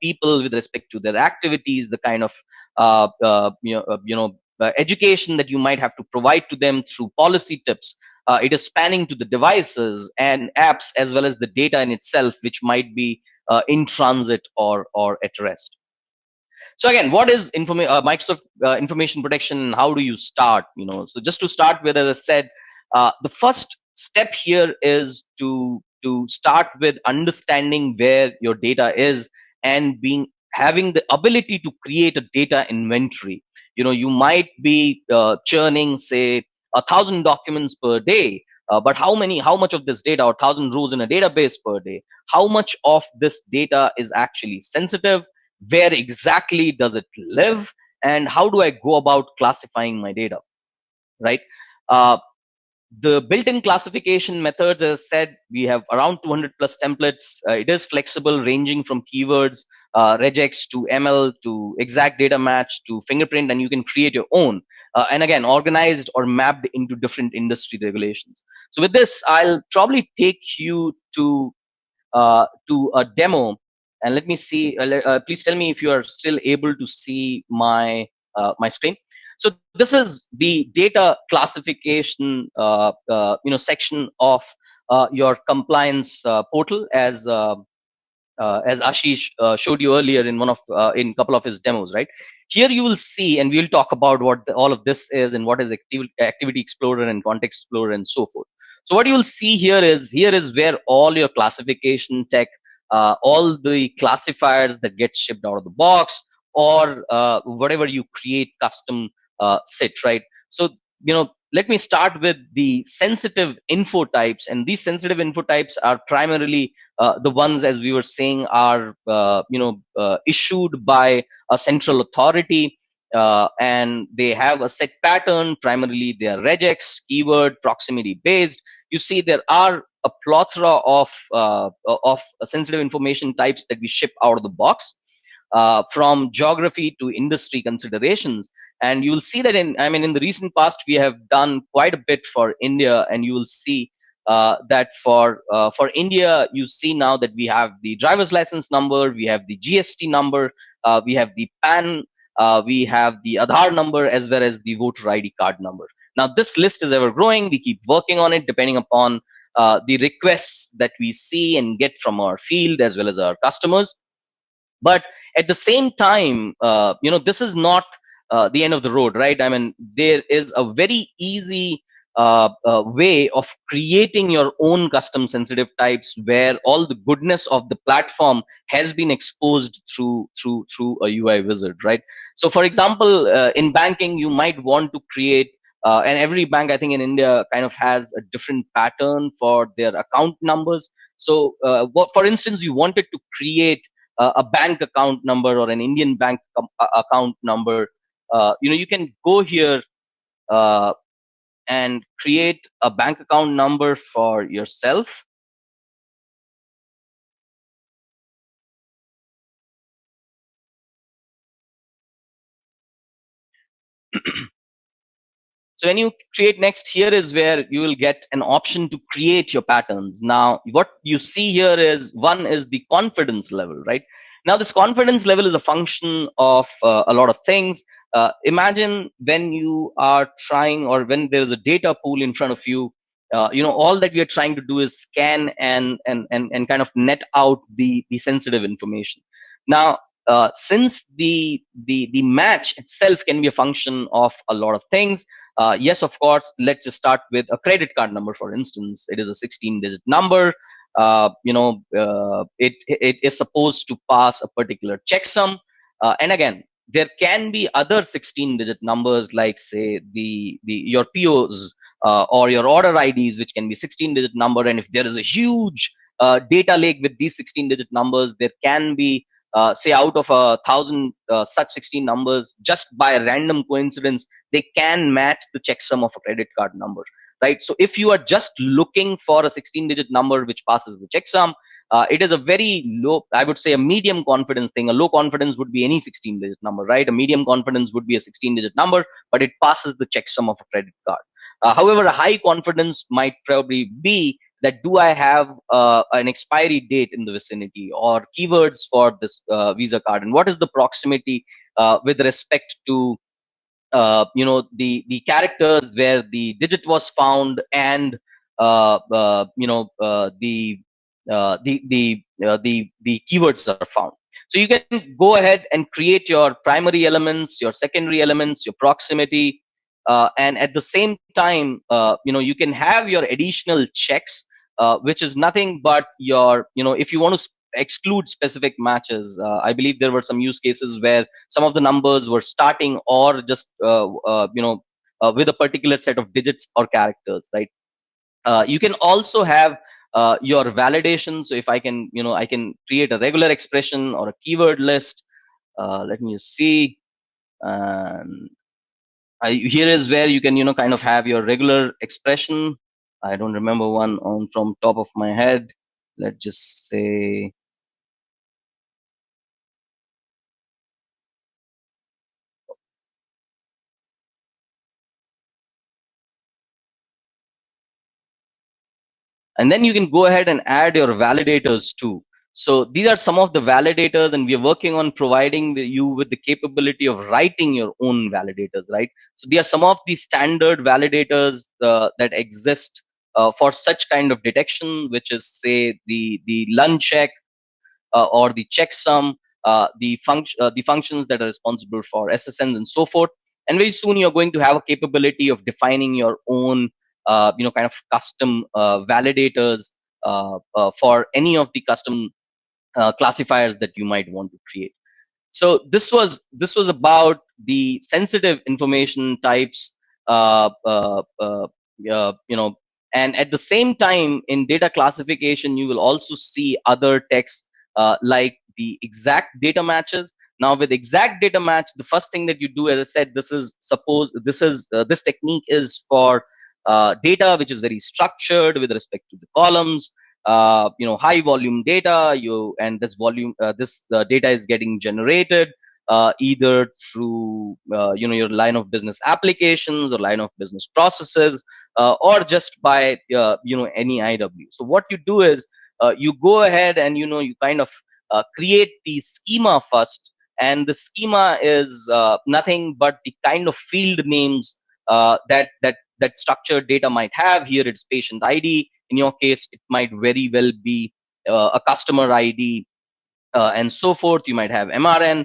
people with respect to their activities, the kind of education that you might have to provide to them through policy tips. It is spanning to the devices and apps as well as the data in itself, which might be in transit or at rest. So again, what is Microsoft information protection, and how do you start? So just to start with, as I said, the first step here is to start with understanding where your data is and having the ability to create a data inventory. You might be churning, say, 1,000 documents per day, but how much of this data, or 1,000 rows in a database per day, how much of this data is actually sensitive? Where exactly does it live, and how do I go about classifying my data, right? uh, the built-in classification methods, as I said, we have around 200 plus templates. It is flexible, ranging from keywords, regex, to ml, to exact data match, to fingerprint, and you can create your own, and again, organized or mapped into different industry regulations. So with this, I'll probably take you to a demo, and let me see. Please tell me if you are still able to see my screen. So this is the data classification section of your compliance portal, as Ashish showed you earlier in in couple of his demos, right? Here you will see, and we'll talk about what all of this is and what is Activity Explorer and Context Explorer and so forth. So what you will see here is where all your classification tech, all the classifiers that get shipped out of the box, or whatever you create custom sit, right? So let me start with the sensitive info types, and these sensitive info types are primarily the ones, as we were saying, are issued by a central authority, and they have a set pattern. Primarily, they are regex, keyword, proximity based. You see, there are a plethora of sensitive information types that we ship out of the box, from geography to industry considerations. And you will see that in the recent past, we have done quite a bit for India, and you will see that for India, you see now that we have the driver's license number, we have the GST number, we have the PAN, we have the Aadhaar number, as well as the voter ID card number. Now, this list is ever growing. We keep working on it depending upon the requests that we see and get from our field as well as our customers. But at the same time, this is not the end of the road, right? There is a very easy way of creating your own custom sensitive types, where all the goodness of the platform has been exposed through a UI wizard, right? So for example, in banking, you might want to create, and every bank, I think, in India kind of has a different pattern for their account numbers. So for instance, you wanted to create a bank account number or an Indian bank account number. You can go here and create a bank account number for yourself. So when you create next, here is where you will get an option to create your patterns. Now, what you see here is one is the confidence level, right? Now, this confidence level is a function of a lot of things. Imagine when you are trying, or when there is a data pool in front of you, all that we are trying to do is scan and kind of net out the sensitive information. Now, since the match itself can be a function of a lot of things. Yes, of course, let's just start with a credit card number, for instance. It is a 16-digit number. It is supposed to pass a particular checksum. And again, there can be other 16-digit numbers, like say your POs or your order IDs, which can be 16-digit number. And if there is a huge data lake with these 16-digit numbers, there can be say out of 1,000 such 16 numbers, just by a random coincidence, they can match the checksum of a credit card number, right? So if you are just looking for a 16-digit number which passes the checksum, it is a very low, I would say a medium confidence thing. A low confidence would be any 16-digit number, right? A medium confidence would be a 16-digit number, but it passes the checksum of a credit card. However, a high confidence might probably be that do I have an expiry date in the vicinity, or keywords for this Visa card, and what is the proximity with respect to the characters where the digit was found, and the keywords are found. So you can go ahead and create your primary elements, your secondary elements, your proximity, and at the same time, you can have your additional checks, which is nothing but your, if you want to exclude specific matches. I believe there were some use cases where some of the numbers were starting or just with a particular set of digits or characters, right? You can also have your validation. So if I can create a regular expression or a keyword list. Let me just see. Here is where you can kind of have your regular expression. I don't remember one from top of my head. Let's just say, and then you can go ahead and add your validators too. So these are some of the validators, and we are working on providing you with the capability of writing your own validators, right? So these are some of the standard validators that exist for such kind of detection, which is say the LUN check or the checksum, the functions that are responsible for SSNs and so forth. And very soon you're going to have a capability of defining your own kind of custom validators for any of the custom classifiers that you might want to create. So this was about the sensitive information types, and at the same time, in data classification, you will also see other texts like the exact data matches. Now, with exact data match, the first thing that you do, as I said, this technique is for data which is very structured with respect to the columns. High volume data, and this volume, data is getting generated either through your line of business applications or line of business processes, or just by any IW. So what you do is you go ahead and you kind of create the schema first, and the schema is nothing but the kind of field names that structured data might have. Here it's patient ID. In your case, it might very well be a customer ID, and so forth. You might have MRN,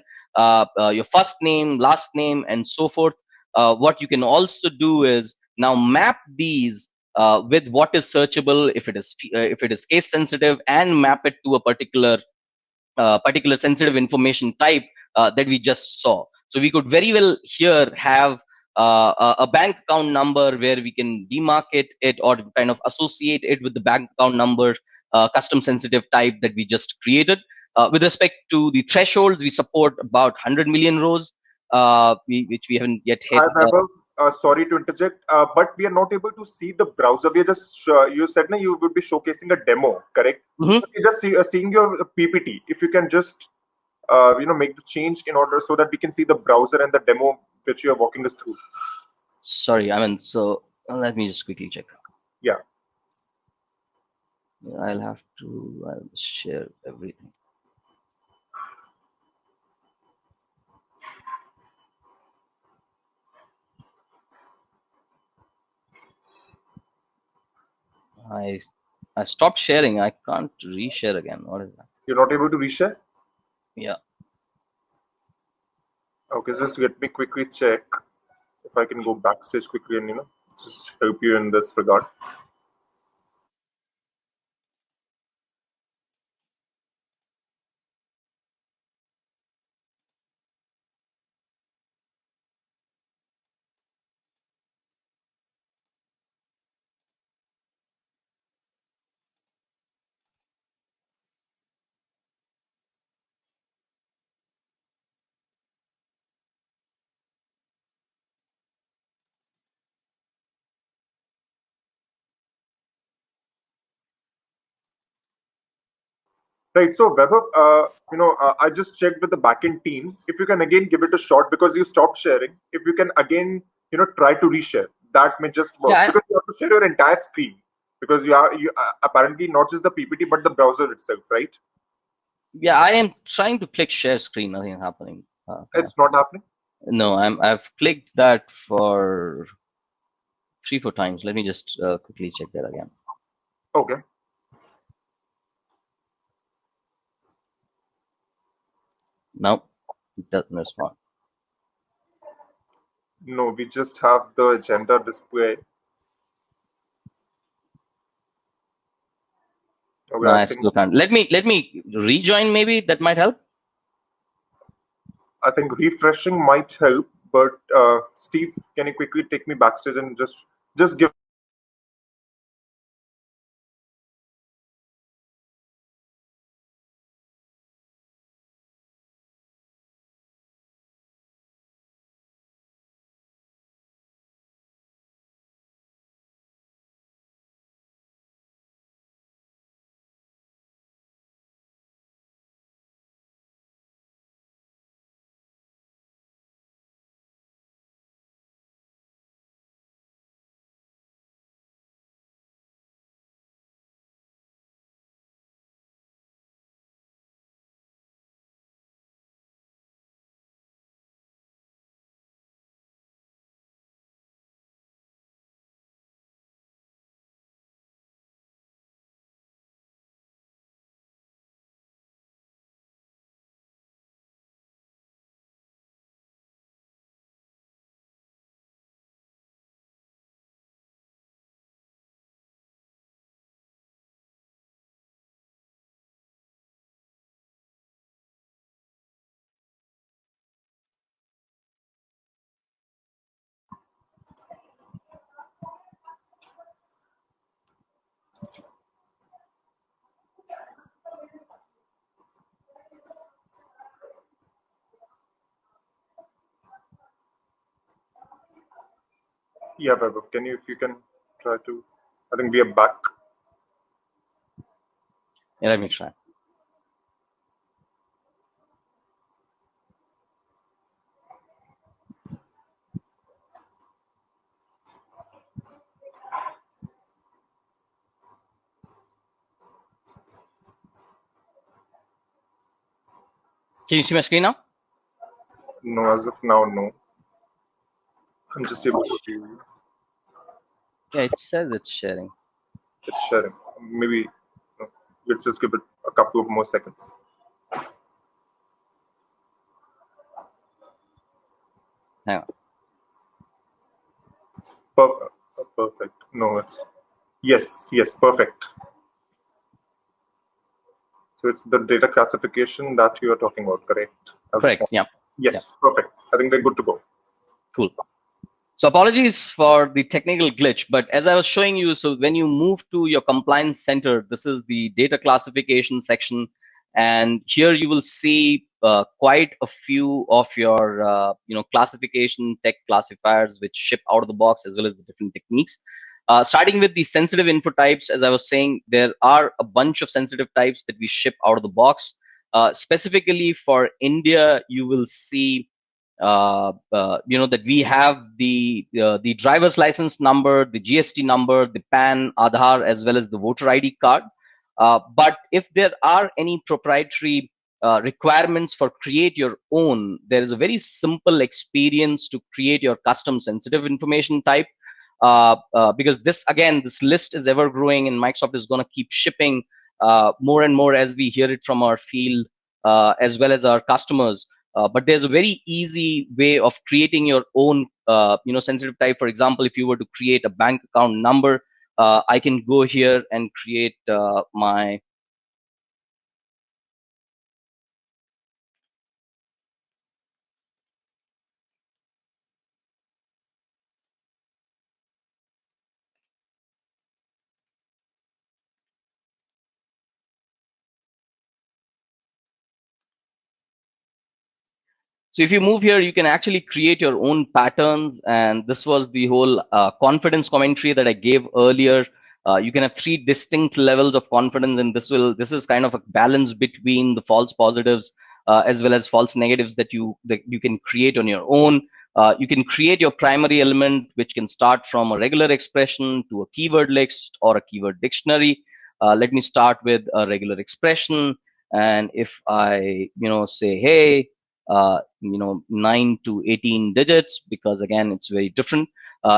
your first name, last name, and so forth. What you can also do is now map these with what is searchable, if it is case sensitive, and map it to a particular sensitive information type that we just saw. So we could very well here have a bank account number where we can demarcate it or kind of associate it with the bank account number custom sensitive type that we just created. With respect to the thresholds, we support about 100 million rows, which we haven't yet hit. Sorry to interject, but we are not able to see the browser. We are just, you said you would be showcasing a demo, correct? Mm-hmm. So we're just seeing your PPT. If you can just make the change in order so that we can see the browser and the demo which you are walking us through. Sorry, I mean, so let me just quickly check. Yeah. I'll share everything. I stopped sharing. I can't reshare again. What is that? You're not able to reshare? Yeah. Okay, just let me quickly check if I can go backstage quickly and just help you in this regard. Right. So Vaibhav, I just checked with the backend team. If you can again give it a shot because you stopped sharing. If you can again, try to reshare, that may just work Yeah. because you have to share your entire screen because you apparently not just the PPT but the browser itself, right? Yeah, I am trying to click share screen. Nothing happening. It's not happening. No, I've clicked that for 3-4 times. Let me just quickly check that again. Okay. No, it doesn't respond. No, we just have the agenda display. Okay, No, I I think still can't. Let me rejoin. Maybe that might help. refreshing might help. But Steve, can you quickly take me backstage and just give. Yeah, Vaibhav, if you can try to. I think we are back. Yeah, let me try. Can you see my screen now? No, as of now, no. I'm just able to view. Yeah, it says it's sharing. It's sharing. Maybe let's just give it a couple of more seconds. Hang on. Perfect. No, it's yes, perfect. So it's the data classification that you are talking about, correct? Correct. Yeah. Yes, perfect. I think we're good to go. Cool. So apologies for the technical glitch, but as I was showing you, so when you move to your compliance center, this is the data classification section, and here you will see quite a few of your classification tech classifiers which ship out of the box, as well as the different techniques. Starting with the sensitive info types, as I was saying, there are a bunch of sensitive types that we ship out of the box. Specifically for India, you will see that we have the driver's license number, the GST number, the PAN, Aadhaar, as well as the voter ID card. But if there are any proprietary requirements for create your own, there is a very simple experience to create your custom sensitive information type. Because this list is ever growing, and Microsoft is going to keep shipping more and more as we hear it from our field as well as our customers. But there's a very easy way of creating your own sensitive type. For example, if you were to create a bank account number, I can go here and create my So if you move here, you can actually create your own patterns. And this was the whole confidence commentary that I gave earlier. You can have 3 distinct levels of confidence, and this is kind of a balance between the false positives as well as false negatives that you can create on your own. You can create your primary element, which can start from a regular expression to a keyword list or a keyword dictionary. Let me start with a regular expression. And if I say, hey, 9 to 18 digits, because again, it's very different.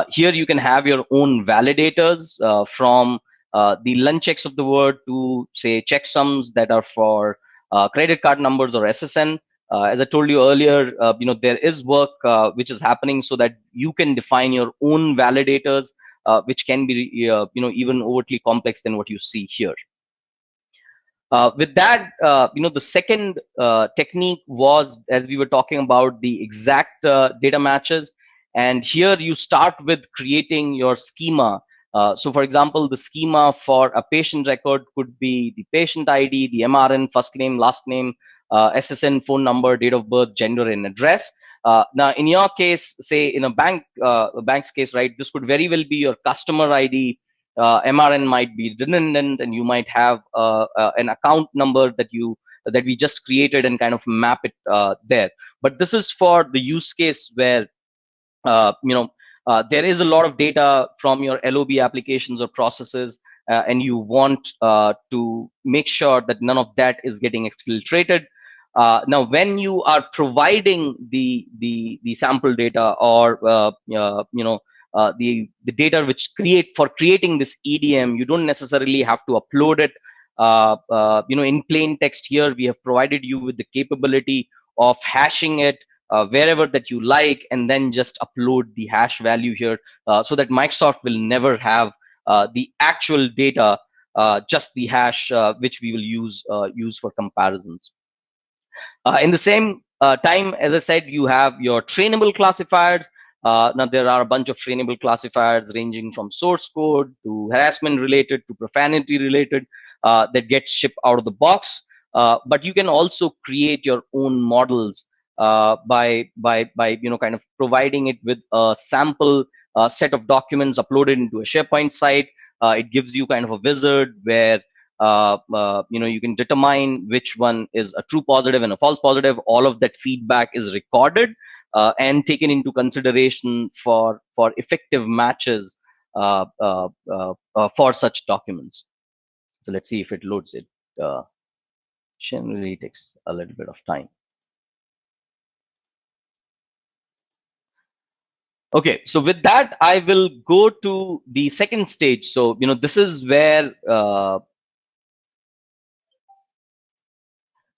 Here you can have your own validators from the LUN checks of the word to say checksums that are for credit card numbers or SSN. As I told you earlier, there is work which is happening so that you can define your own validators, which can be even overtly complex than what you see here. With that, the second technique was, as we were talking about, the exact data matches. And here you start with creating your schema. So for example, the schema for a patient record could be the patient ID, the MRN, first name, last name, SSN, phone number, date of birth, gender, and address. Now, in your case, say in a bank's case, right, this could very well be your customer ID. MRN might be redundant, and you might have an account number that we just created and kind of map it there. But this is for the use case where there is a lot of data from your LOB applications or processes, and you want to make sure that none of that is getting exfiltrated. Now, when you are providing the sample data or the data which creating this EDM, you don't necessarily have to upload it. In plain text here, we have provided you with the capability of hashing it wherever that you like, and then just upload the hash value here so that Microsoft will never have the actual data, just the hash which we will use for comparisons. In the same time, as I said, you have your trainable classifiers. Now, there are a bunch of trainable classifiers ranging from source code to harassment related to profanity related that gets shipped out of the box. But you can also create your own models by kind of providing it with a sample set of documents uploaded into a SharePoint site. It gives you kind of a wizard where you can determine which one is a true positive and a false positive. All of that feedback is recorded and taken into consideration for effective matches for such documents. So let's see if it loads it. Generally takes a little bit of time. Okay, so with that, I will go to the second stage. So, this is where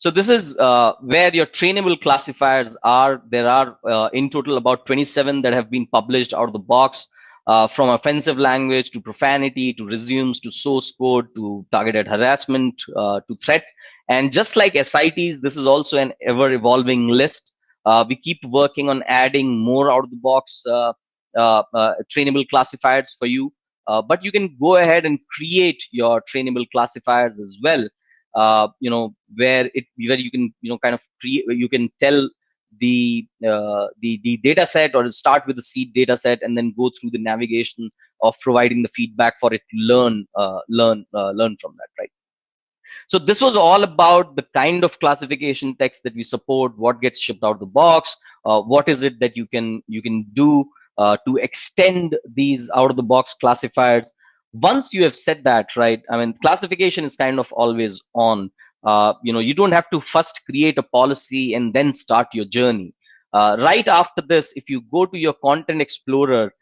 this is where your trainable classifiers are. There are in total about 27 that have been published out of the box, from offensive language to profanity to resumes to source code to targeted harassment to threats. And just like SITs, this is also an ever evolving list. We keep working on adding more out of the box trainable classifiers for you. But you can go ahead and create your trainable classifiers as well. Where you can kind of create, you can tell the data set, or start with the seed data set and then go through the navigation of providing the feedback for it to learn from that, right? So this was all about the kind of classification text that we support, what gets shipped out of the box, what is it that you can do to extend these out of the box classifiers. Once you have said that, right, I mean, classification is kind of always on. You don't have to first create a policy and then start your journey. Right after this, if you go to your Content Explorer,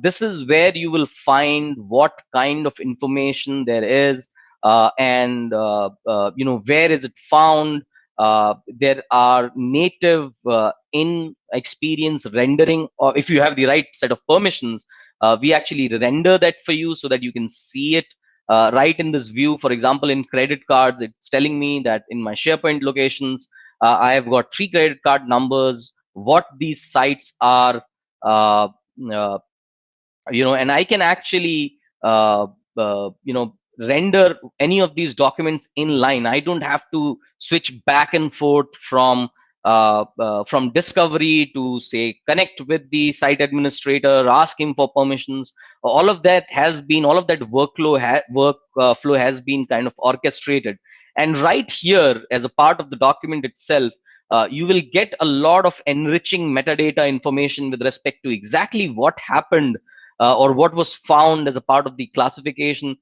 this is where you will find what kind of information there is, and where is it found. There are native in experience rendering, or if you have the right set of permissions, we actually render that for you so that you can see it right in this view. For example, in credit cards, it's telling me that in my SharePoint locations, I have got 3 credit card numbers, what these sites are, uh, uh, and I can actually render any of these documents in line. I don't have to switch back and forth from discovery to, say, connect with the site administrator, ask him for permissions. All of that workflow has been kind of orchestrated, and right here as a part of the document itself, you will get a lot of enriching metadata information with respect to exactly what happened, or what was found as a part of the classification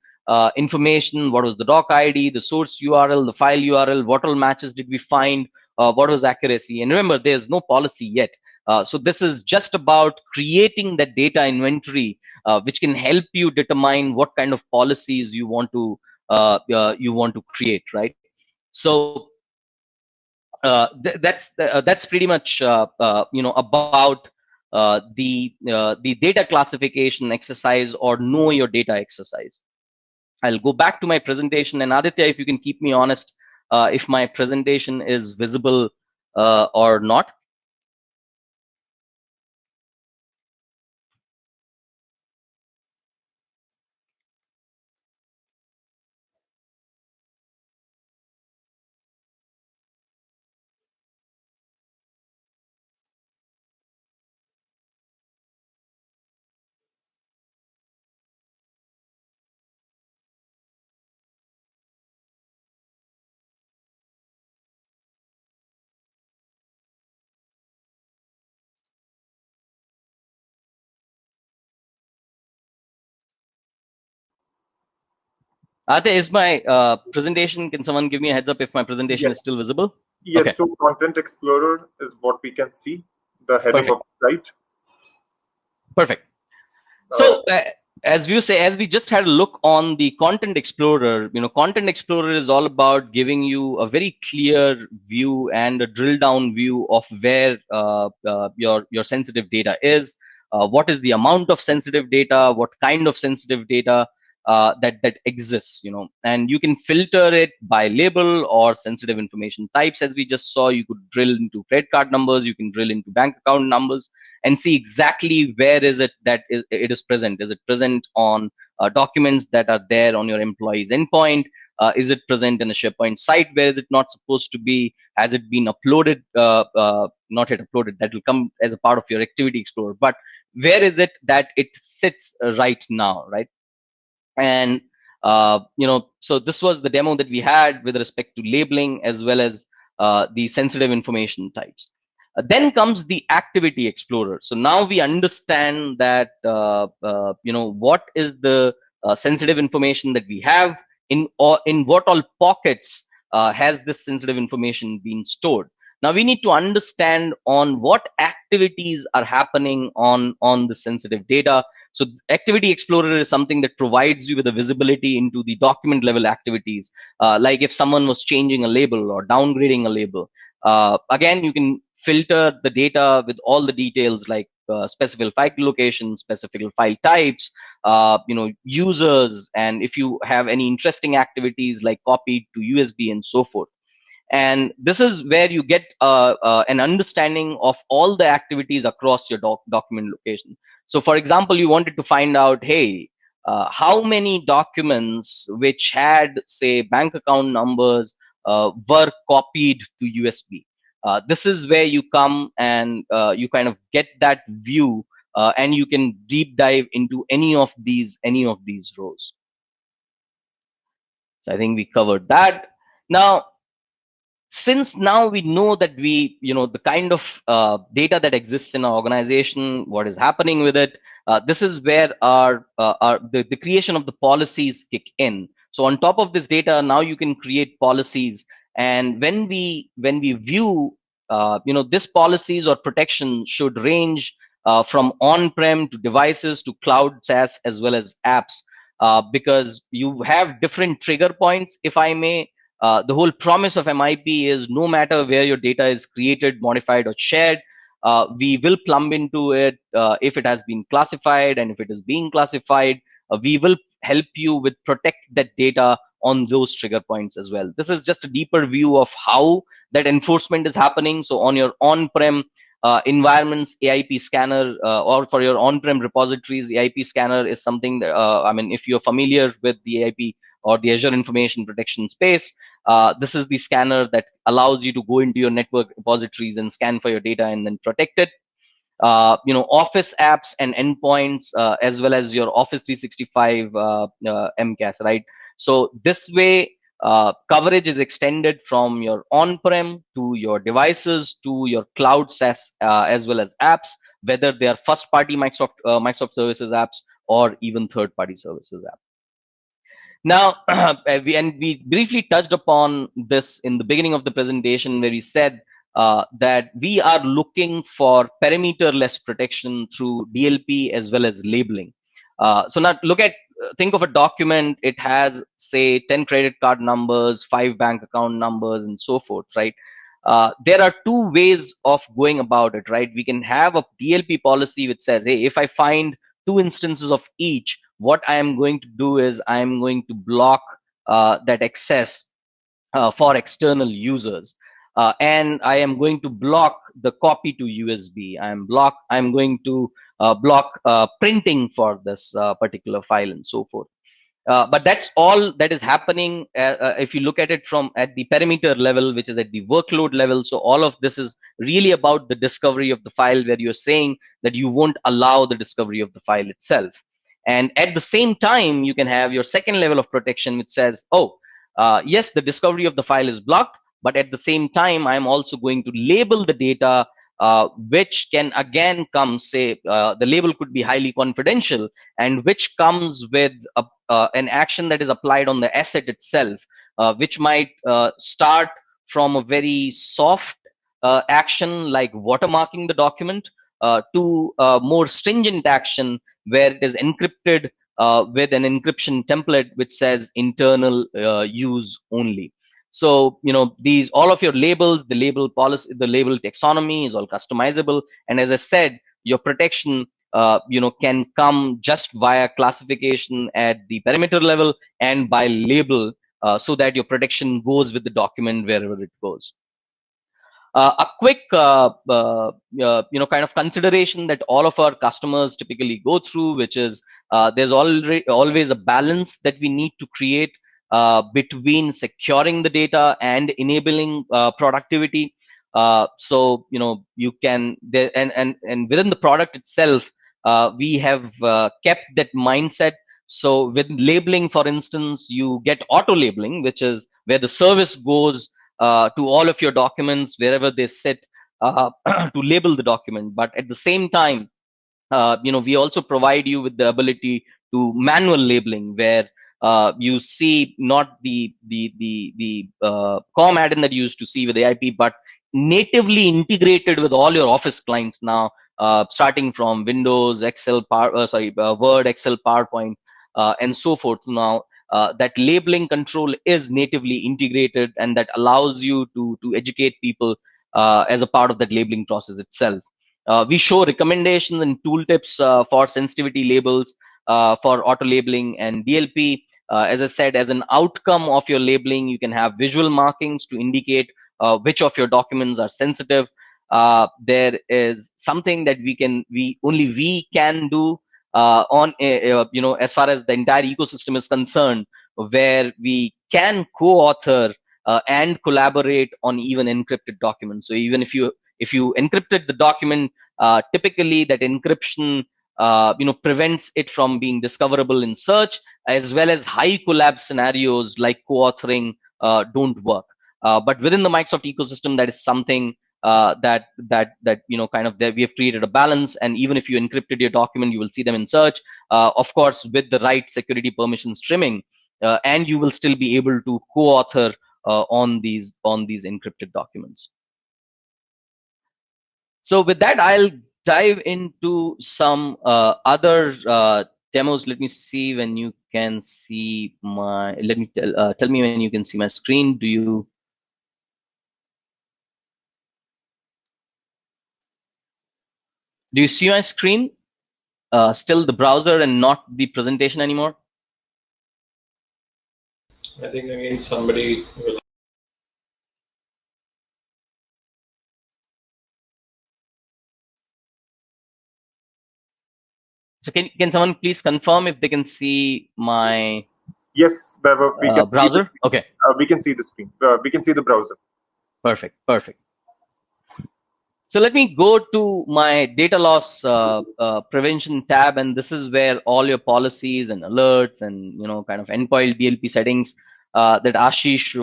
information. What was the doc ID, the source URL, the file URL, what all matches did we find, what was accuracy. And remember, there's no policy yet. So this is just about creating that data inventory, which can help you determine what kind of policies you want to create, right? So that's pretty much about the data classification exercise, or know your data exercise. I'll go back to my presentation, and Aditya, if you can keep me honest if my presentation is visible or not. Aditya, is my presentation, can someone give me a heads up if my presentation is still visible? Yes, Okay. so Content Explorer is what we can see, the heading Perfect. of the site. Perfect. So as we just had a look on the Content Explorer, Content Explorer is all about giving you a very clear view and a drill down view of where your sensitive data is, what is the amount of sensitive data, what kind of sensitive data that exists, and you can filter it by label or sensitive information types. As we just saw, you could drill into credit card numbers, you can drill into bank account numbers, and see exactly where is it that it is present. Is it present on documents that are there on your employee's endpoint? Is it present in a SharePoint site? Where is it not supposed to be? Has it been uploaded? Not yet uploaded. That will come as a part of your Activity Explorer. But where is it that it sits right now, right? And so this was the demo that we had with respect to labeling as well as the sensitive information types. Then comes the Activity Explorer. So now we understand that what is the sensitive information that we have, in what all pockets has this sensitive information been stored. Now we need to understand on what activities are happening on the sensitive data. So Activity Explorer is something that provides you with a visibility into the document level activities, like if someone was changing a label or downgrading a label. Again, you can filter the data with all the details, like specific file locations, specific file types, users, and if you have any interesting activities like copied to USB and so forth. And this is where you get an understanding of all the activities across your document location. So for example, you wanted to find out, hey, how many documents which had, say, bank account numbers were copied to USB. This is where you come and you kind of get that view, and you can deep dive into any of these rows. So I think we covered that. Now, since now we know that the kind of data that exists in our organization, what is happening with it, this is where the creation of the policies kick in. So on top of this data, now you can create policies. And when we view, this policies or protection should range from on-prem to devices to cloud SaaS as well as apps, because you have different trigger points, if I may. The whole promise of MIP is no matter where your data is created, modified, or shared, we will plumb into it if it has been classified, and if it is being classified, we will help you with protect that data on those trigger points as well. This is just a deeper view of how that enforcement is happening. So on your on-prem environments, Aip Scanner, or for your on-prem repositories, Aip Scanner is something that, if you're familiar with the Aip or the Azure Information Protection space, this is the scanner that allows you to go into your network repositories and scan for your data and then protect it. Office apps and endpoints, as well as your Office 365 MCAS, right? So this way, coverage is extended from your on-prem to your devices to your cloud SaaS, as well as apps, whether they are first-party Microsoft services apps or even third-party services apps. Now, we briefly touched upon this in the beginning of the presentation, where we said that we are looking for perimeter-less protection through DLP as well as labeling. So now think of a document. It has, say, 10 credit card numbers, 5 bank account numbers, and so forth, right? There are two ways of going about it, right? We can have a DLP policy which says, hey, if I find 2 instances of each, what I am going to do is I am going to block that access for external users. And I am going to block the copy to USB. I'm going to block printing for this particular file and so forth. But that's all that is happening if you look at it from at the perimeter level, which is at the workload level. So all of this is really about the discovery of the file, where you're saying that you won't allow the discovery of the file itself. And at the same time, you can have your second level of protection, which says, yes, the discovery of the file is blocked, but at the same time, I'm also going to label the data, which can again come, say, the label could be highly confidential, and which comes with an action that is applied on the asset itself, which might start from a very soft action like watermarking the document to a more stringent action where it is encrypted with an encryption template which says internal use only. So, all of your labels, the label policy, the label taxonomy is all customizable. And as I said, your protection, can come just via classification at the perimeter level and by label, so that your protection goes with the document wherever it goes. A quick, kind of consideration that all of our customers typically go through, which is there's always a balance that we need to create between securing the data and enabling productivity. So you can and within the product itself, we have kept that mindset. So with labeling, for instance, you get auto labeling, which is where the service goes to all of your documents wherever they sit to label the document. But at the same time, we also provide you with the ability to manual labeling, where you see not the COM add-in that you used to see with Aip, but natively integrated with all your Office clients now, starting from Windows, Excel, Word, Excel, PowerPoint, and so forth. Now, that labeling control is natively integrated, and that allows you to educate people as a part of that labeling process itself. We show recommendations and tooltips for sensitivity labels, for auto labeling and DLP. As I said, as an outcome of your labeling, you can have visual markings to indicate which of your documents are sensitive. There is something that we can do on as far as the entire ecosystem is concerned, where we can co-author and collaborate on even encrypted documents. So even if you encrypted the document, typically that encryption prevents it from being discoverable in search, as well as high collab scenarios like co-authoring don't work. But within the Microsoft ecosystem, that is something that kind of there we have created a balance. And even if you encrypted your document, you will see them in search, of course, with the right security permissions trimming, and you will still be able to co-author on these encrypted documents. So with that, I'll dive into some other demos. Let me see when you can see my. Let me tell me when you can see my screen. Do you see my screen? Still the browser and not the presentation anymore? I think again somebody will. So can someone please confirm if they can see my Yes, Vaibhav, we can browser? see Okay. We can see the screen. We can see the browser. Perfect. So let me go to my data loss prevention tab, and this is where all your policies and alerts and kind of endpoint DLP settings that Ashish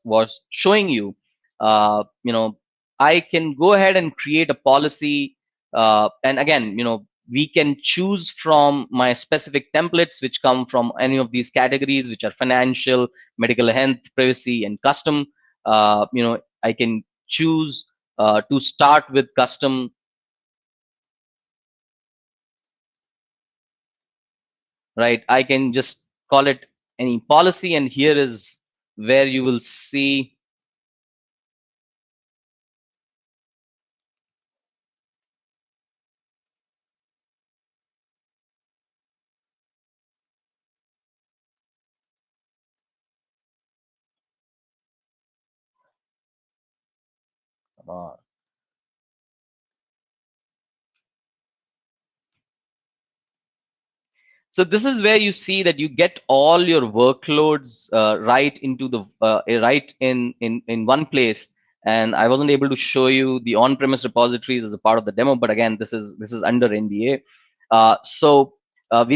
was showing you. I can go ahead and create a policy, and again, we can choose from my specific templates, which come from any of these categories, which are financial, medical health, privacy, and custom. I can choose to start with custom. Right, I can just call it any policy, and here is where you will see so this is where you see that you get all your workloads right into the right in one place. And I wasn't able to show you the on-premise repositories as a part of the demo, but again, this is under NDA.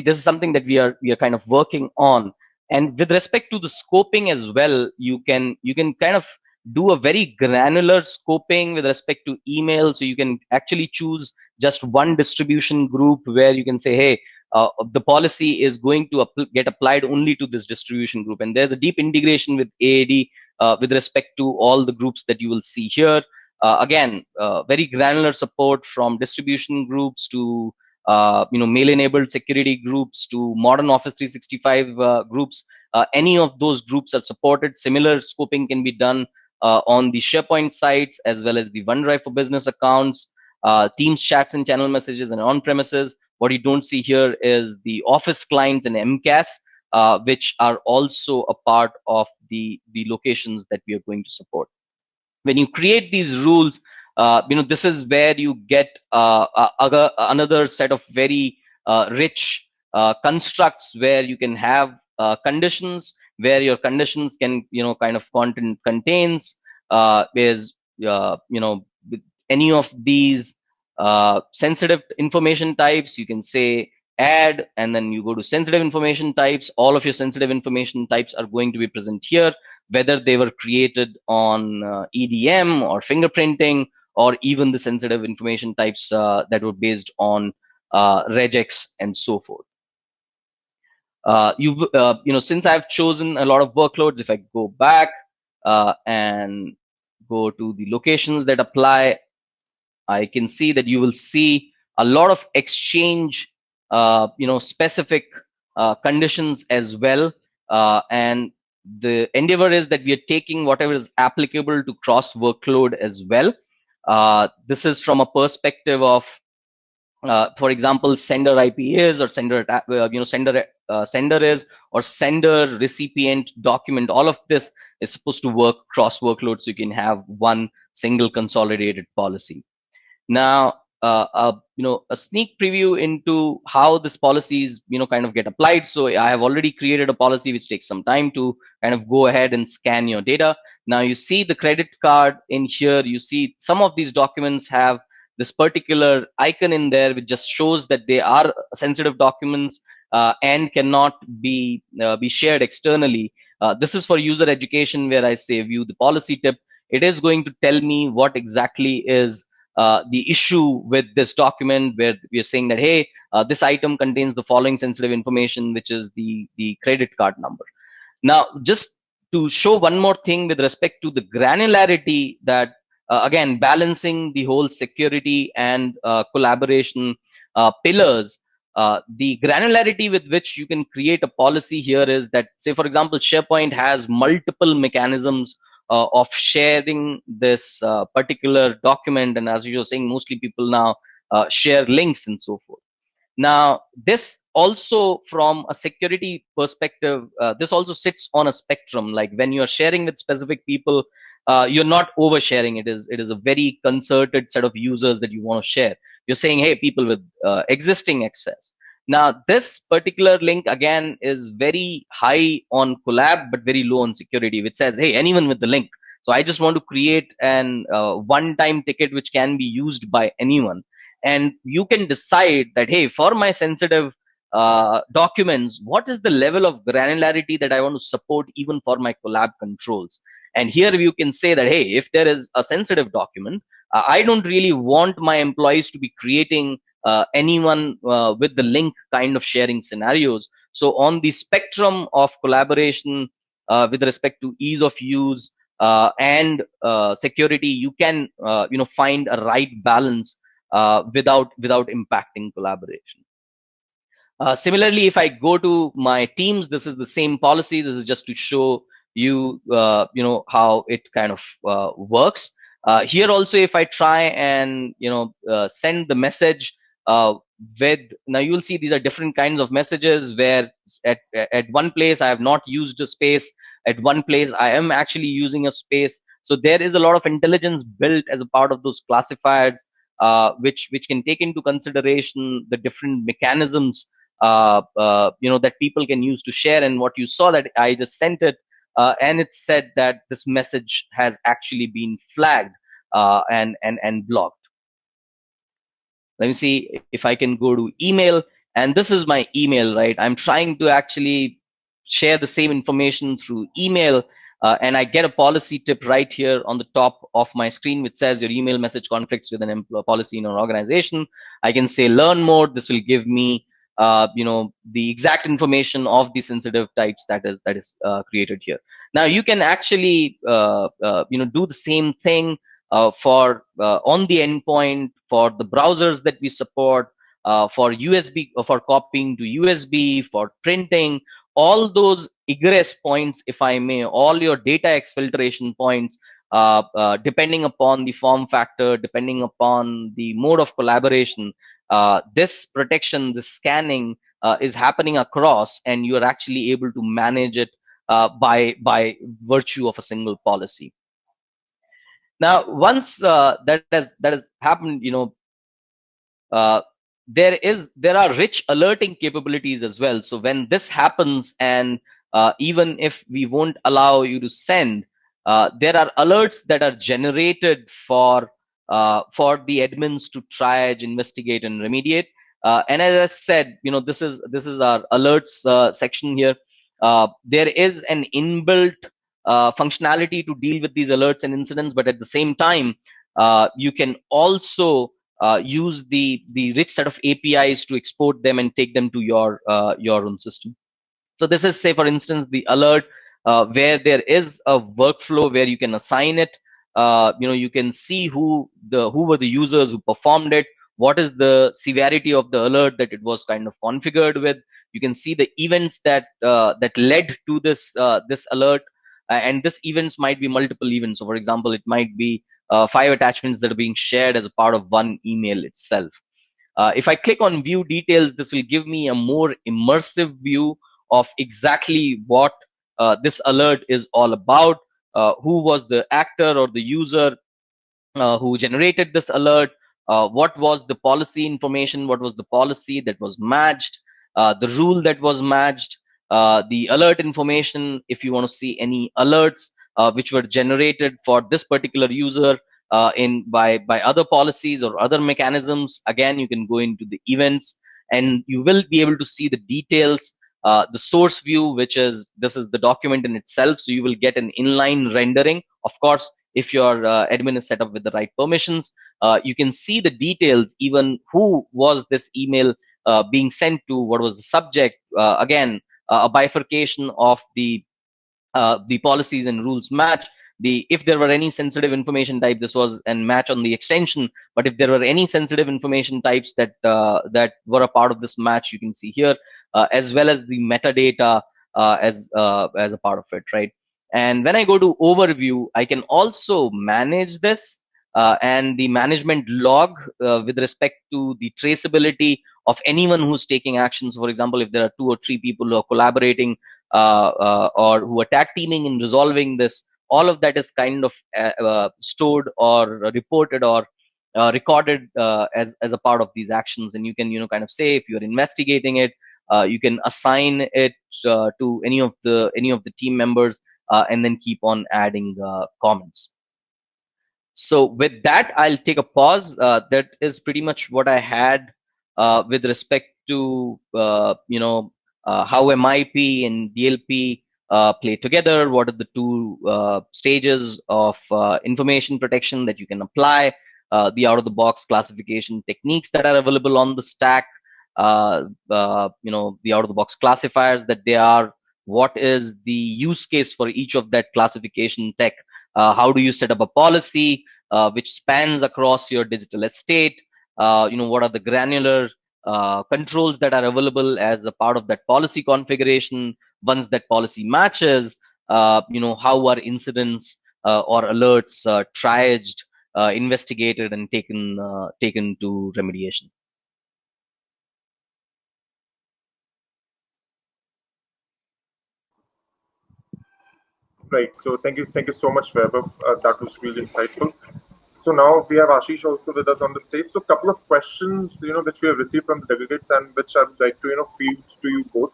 This is something that we are kind of working on. And with respect to the scoping as well, you can kind of do a very granular scoping with respect to email. So you can actually choose just one distribution group where you can say, hey, the policy is going to get applied only to this distribution group. And there's a deep integration with AAD with respect to all the groups that you will see here. Again, very granular support from distribution groups to mail-enabled security groups to modern Office 365 groups. Any of those groups are supported. Similar scoping can be done on the SharePoint sites as well as the OneDrive for business accounts, Teams chats and channel messages, and on-premises. What you don't see here is the Office clients and MCAS, which are also a part of the locations that we are going to support. When you create these rules, this is where you get another set of very rich constructs where you can have conditions, where your conditions can kind of content contains is with any of these sensitive information types. You can say add, and then you go to sensitive information types. All of your sensitive information types are going to be present here, whether they were created on EDM or fingerprinting, or even the sensitive information types that were based on Regex and so forth. Since I've chosen a lot of workloads, if I go back and go to the locations that apply, I can see that you will see a lot of exchange, specific conditions as well. And the endeavor is that we are taking whatever is applicable to cross workload as well. This is from a perspective of, for example, sender IP is, or sender is, or sender recipient document. All of this is supposed to work cross workload, so you can have one single consolidated policy. Now, a sneak preview into how this policies, kind of get applied. So I have already created a policy which takes some time to kind of go ahead and scan your data. Now you see the credit card in here. You see some of these documents have this particular icon in there, which just shows that they are sensitive documents and cannot be shared externally. This is for user education, where I say view the policy tip. It is going to tell me what exactly is the issue with this document, where we are saying that, hey, this item contains the following sensitive information, which is the credit card number. Now, just to show one more thing with respect to the granularity, that again, balancing the whole security and collaboration pillars, the granularity with which you can create a policy here is that, say, for example, SharePoint has multiple mechanisms of sharing this particular document. And as you were saying, mostly people now share links and so forth. Now, this also, from a security perspective, this also sits on a spectrum. Like when you're sharing with specific people, you're not oversharing. It is a very concerted set of users that you want to share. You're saying, hey, people with existing access. Now, this particular link, again, is very high on collab, but very low on security, which says, hey, anyone with the link. So I just want to create an one-time ticket which can be used by anyone. And you can decide that, hey, for my sensitive documents, what is the level of granularity that I want to support even for my collab controls? And here you can say that, hey, if there is a sensitive document, I don't really want my employees to be creating anyone with the link kind of sharing scenarios. So on the spectrum of collaboration with respect to ease of use and security, you can find a right balance without impacting collaboration. Similarly, if I go to my teams, this is the same policy. This is just to show you, how it kind of works. Here also, if I try and send the message with, now you will see these are different kinds of messages, where at one place I have not used a space, at one place I am actually using a space. So there is a lot of intelligence built as a part of those classifiers, which can take into consideration the different mechanisms that people can use to share. And what you saw, that I just sent it, and it said that this message has actually been flagged and blocked. Let me see if I can go to email, and this is my email, right? I'm trying to actually share the same information through email, and I get a policy tip right here on the top of my screen, which says your email message conflicts with an policy in our organization. I can say learn more. This will give me the exact information of the sensitive types that is created here. Now you can actually do the same thing for on the endpoint, for the browsers that we support, for USB, for copying to USB, for printing, all those egress points, if I may, all your data exfiltration points, depending upon the form factor, depending upon the mode of collaboration, this protection, this scanning is happening across, and you are actually able to manage it by virtue of a single policy. Now, once that has happened, there are rich alerting capabilities as well. So when this happens, and even if we won't allow you to send, there are alerts that are generated for the admins to triage, investigate, and remediate. And as I said, this is our alerts section here. There is an inbuilt functionality to deal with these alerts and incidents, but at the same time, you can also use the rich set of APIs to export them and take them to your own system. So this is, say, for instance, the alert where there is a workflow where you can assign it. You can see who were the users who performed it, what is the severity of the alert that it was kind of configured with. You can see the events that led to this alert, and this events might be multiple events. So, for example, it might be 5 attachments that are being shared as a part of one email itself. If I click on view details, this will give me a more immersive view of exactly what this alert is all about, who was the actor or the user who generated this alert, what was the policy information, what was the policy that was matched, the rule that was matched, the alert information, if you want to see any alerts which were generated for this particular user by other policies or other mechanisms. Again, you can go into the events, and you will be able to see the details the source view, which is this is the document in itself. So you will get an inline rendering. Of course, if your admin is set up with the right permissions, you can see the details, even who was this email being sent to, what was the subject. Again, a bifurcation of the policies and rules match. If there were any sensitive information type, this was a match on the extension. But if there were any sensitive information types that that were a part of this match, you can see here, as well as the metadata as a part of it, right? And when I go to overview, I can also manage this and the management log with respect to the traceability of anyone who's taking actions. For example, if there are 2 or 3 people who are collaborating or who are tag teaming in resolving this, all of that is kind of stored or reported or recorded as a part of these actions. And you can kind of say, if you're investigating it, you can assign it to any of the team members and then keep on adding comments. So with that, I'll take a pause. That is pretty much what I had with respect to how MIP and DLP play together. What are the 2 stages of information protection that you can apply? The out-of-the-box classification techniques that are available on the stack. The out-of-the-box classifiers that they are. What is the use case for each of that classification tech? How do you set up a policy which spans across your digital estate? What are the granular controls that are available as a part of that policy configuration? Once that policy matches, how are incidents or alerts triaged, investigated, and taken to remediation? Right. So thank you so much, Vaibhav. That was really insightful. So now we have Ashish also with us on the stage. So a couple of questions, which we have received from the delegates and which I would like to, feed to you both.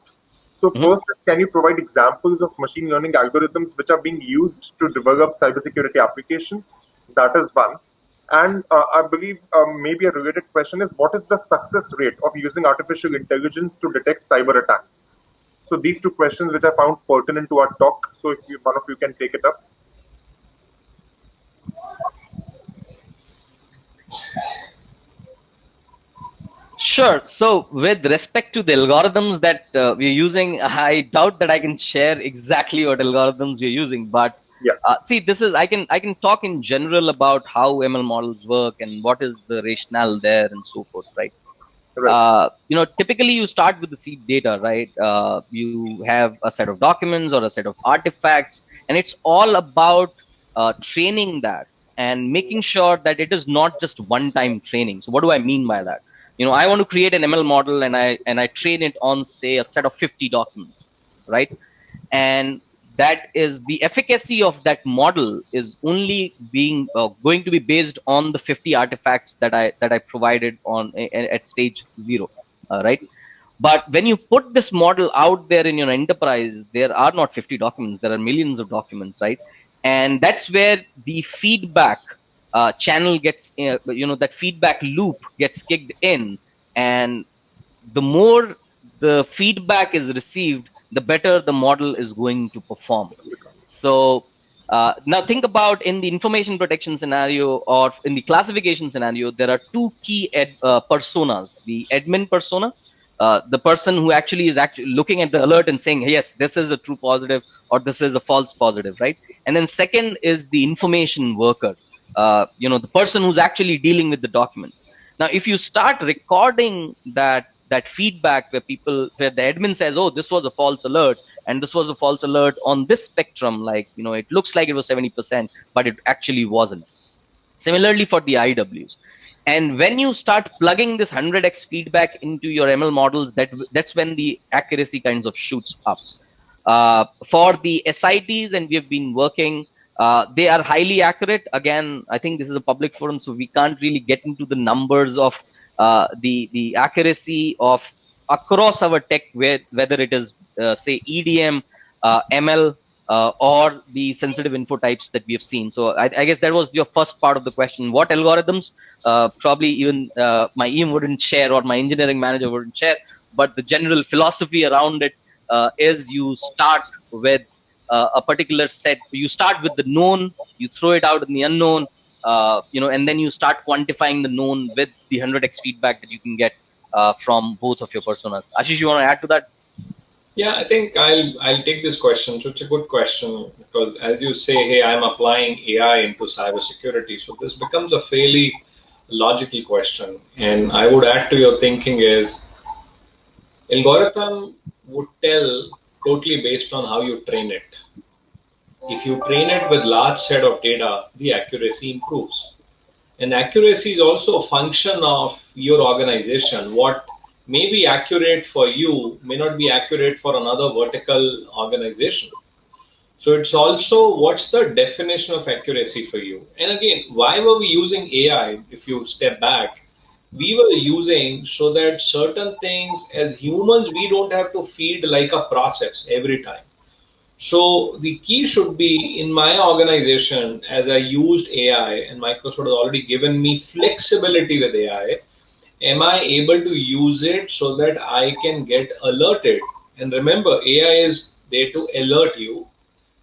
So first is, can you provide examples of machine learning algorithms which are being used to develop cybersecurity applications? That is one. And I believe maybe a related question is, what is the success rate of using artificial intelligence to detect cyber attacks? So these 2 questions which I found pertinent to our talk. So if one of you can take it up. Sure. So with respect to the algorithms that we're using, I doubt that I can share exactly what algorithms we're using. But yeah. See, this is I can talk in general about how ML models work and what is the rationale there and so forth, right? Right. Typically you start with the seed data, right? You have a set of documents or a set of artifacts, and it's all about training that and making sure that it is not just one-time training. So what do I mean by that? I want to create an ML model and I train it on, say, a set of 50 documents, right? And that is the efficacy of that model is only being going to be based on the 50 artifacts that I provided on at stage 0, right? But when you put this model out there in your enterprise, there are not 50 documents, there are millions of documents, right? And that's where the feedback channel gets, that feedback loop gets kicked in, and the more the feedback is received, the better the model is going to perform. So now think about, in the information protection scenario or in the classification scenario, there are 2 key personas: the admin persona, the person who actually is looking at the alert and saying, yes, this is a true positive or this is a false positive, right? And then second is the information worker, the person who's actually dealing with the document. Now, if you start recording that feedback where the admin says, oh, this was a false alert and this was a false alert on this spectrum, like, it looks like it was 70%, but it actually wasn't. Similarly for the IWs. And when you start plugging this 100x feedback into your ML models, that's when the accuracy kinds of shoots up. For the SITs, and we have been working, they are highly accurate. Again, I think this is a public forum, so we can't really get into the numbers of the accuracy of across our tech, whether it is, say, EDM, ML, or the sensitive info types that we have seen. So I guess that was your first part of the question. What algorithms? Probably even my EM wouldn't share or my engineering manager wouldn't share, but the general philosophy around it is you start with a particular set. You start with the known, you throw it out in the unknown, and then you start quantifying the known with the 100x feedback that you can get from both of your personas. Ashish, you want to add to that? Yeah, I think I'll take this question. So it's a good question because as you say, hey, I'm applying AI into cybersecurity. So this becomes a fairly logical question. And I would add to your thinking is algorithm would tell totally based on how you train it. If you train it with large set of data, the accuracy improves. And accuracy is also a function of your organization. What may be accurate for you may not be accurate for another vertical organization. So it's also what's the definition of accuracy for you. And again, why were we using AI? If you step back, we were using so that certain things as humans, we don't have to feed like a process every time. So the key should be in my organization, as I used AI and Microsoft has already given me flexibility with AI, am I able to use it so that I can get alerted? And remember, AI is there to alert you,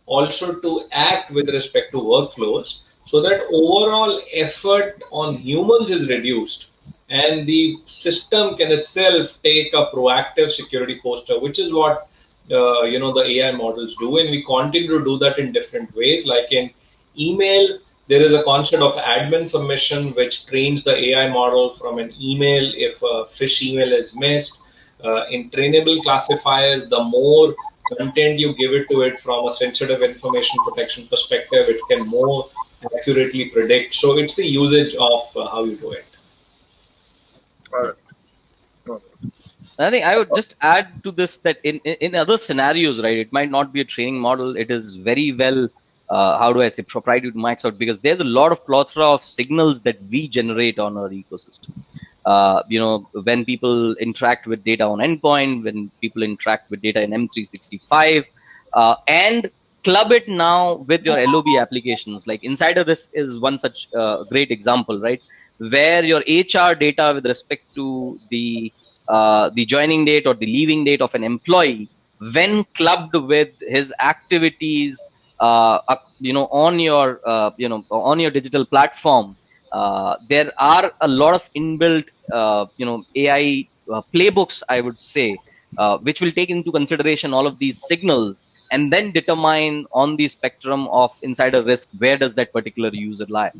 also to act with respect to workflows so that overall effort on humans is reduced and the system can itself take a proactive security posture, which is what the AI models do, and we continue to do that in different ways. Like in email, there is a concept of admin submission, which trains the AI model from an email if a phish email is missed. In trainable classifiers, the more content you give it to it from a sensitive information protection perspective, it can more accurately predict. So it's the usage of how you do it. All right. I think I would just add to this that in other scenarios, right, it might not be a training model. It is very well, how do I say, proprietary to Microsoft, because there's a lot of plethora of signals that we generate on our ecosystem. When people interact with data on Endpoint, when people interact with data in M365, and club it now with your LOB applications. Like Insider Risk is one such great example, right, where your HR data with respect to the joining date or the leaving date of an employee, when clubbed with his activities, on your digital platform, there are a lot of inbuilt, AI playbooks, I would say, which will take into consideration all of these signals and then determine on the spectrum of insider risk where does that particular user lie.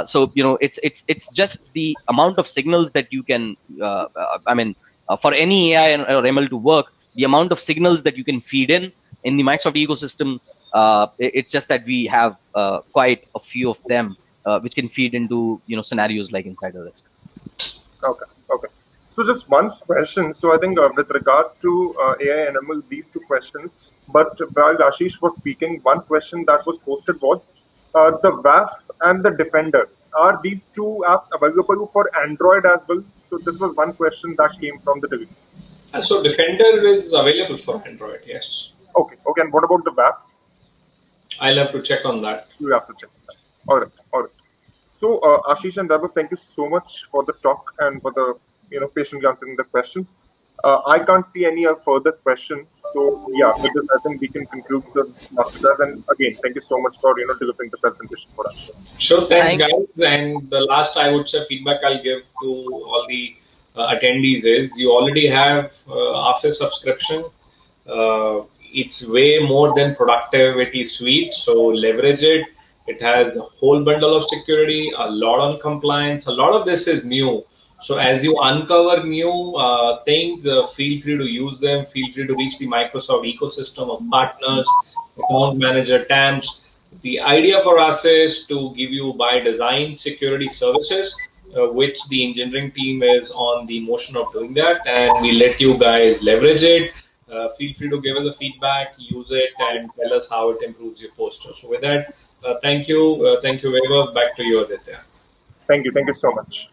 So it's just the amount of signals that you can, for any AI or ML to work, the amount of signals that you can feed in the Microsoft ecosystem. It's just that we have quite a few of them which can feed into scenarios like insider risk. Okay. So just one question. So I think with regard to AI and ML, these two questions. But while Ashish was speaking, one question that was posted was the WAF and the Defender. Are these two apps available for Android as well? So this was one question that came from the developers. So Defender is available for Android, yes. Okay. And what about the WAF? I'll have to check on that. You have to check that. All right. So Ashish and Vaibhav, thank you so much for the talk and for the patiently answering the questions. I can't see any further questions. So yeah, with this, I think we can conclude the masterclass. And again, thank you so much for delivering the presentation for us. Sure, thanks guys. And the last, I would say, feedback I'll give to all the attendees is you already have Office subscription. It's way more than productivity suite, so leverage it. It has a whole bundle of security, a lot on compliance. A lot of this is new. So as you uncover new things, feel free to use them. Feel free to reach the Microsoft ecosystem of partners, account manager, TAMs. The idea for us is to give you by design security services, which the engineering team is on the motion of doing that, and we let you guys leverage it. Feel free to give us the feedback, use it, and tell us how it improves your posture. So with that, thank you, Vaibhav. Back to you, Aditya. Thank you so much.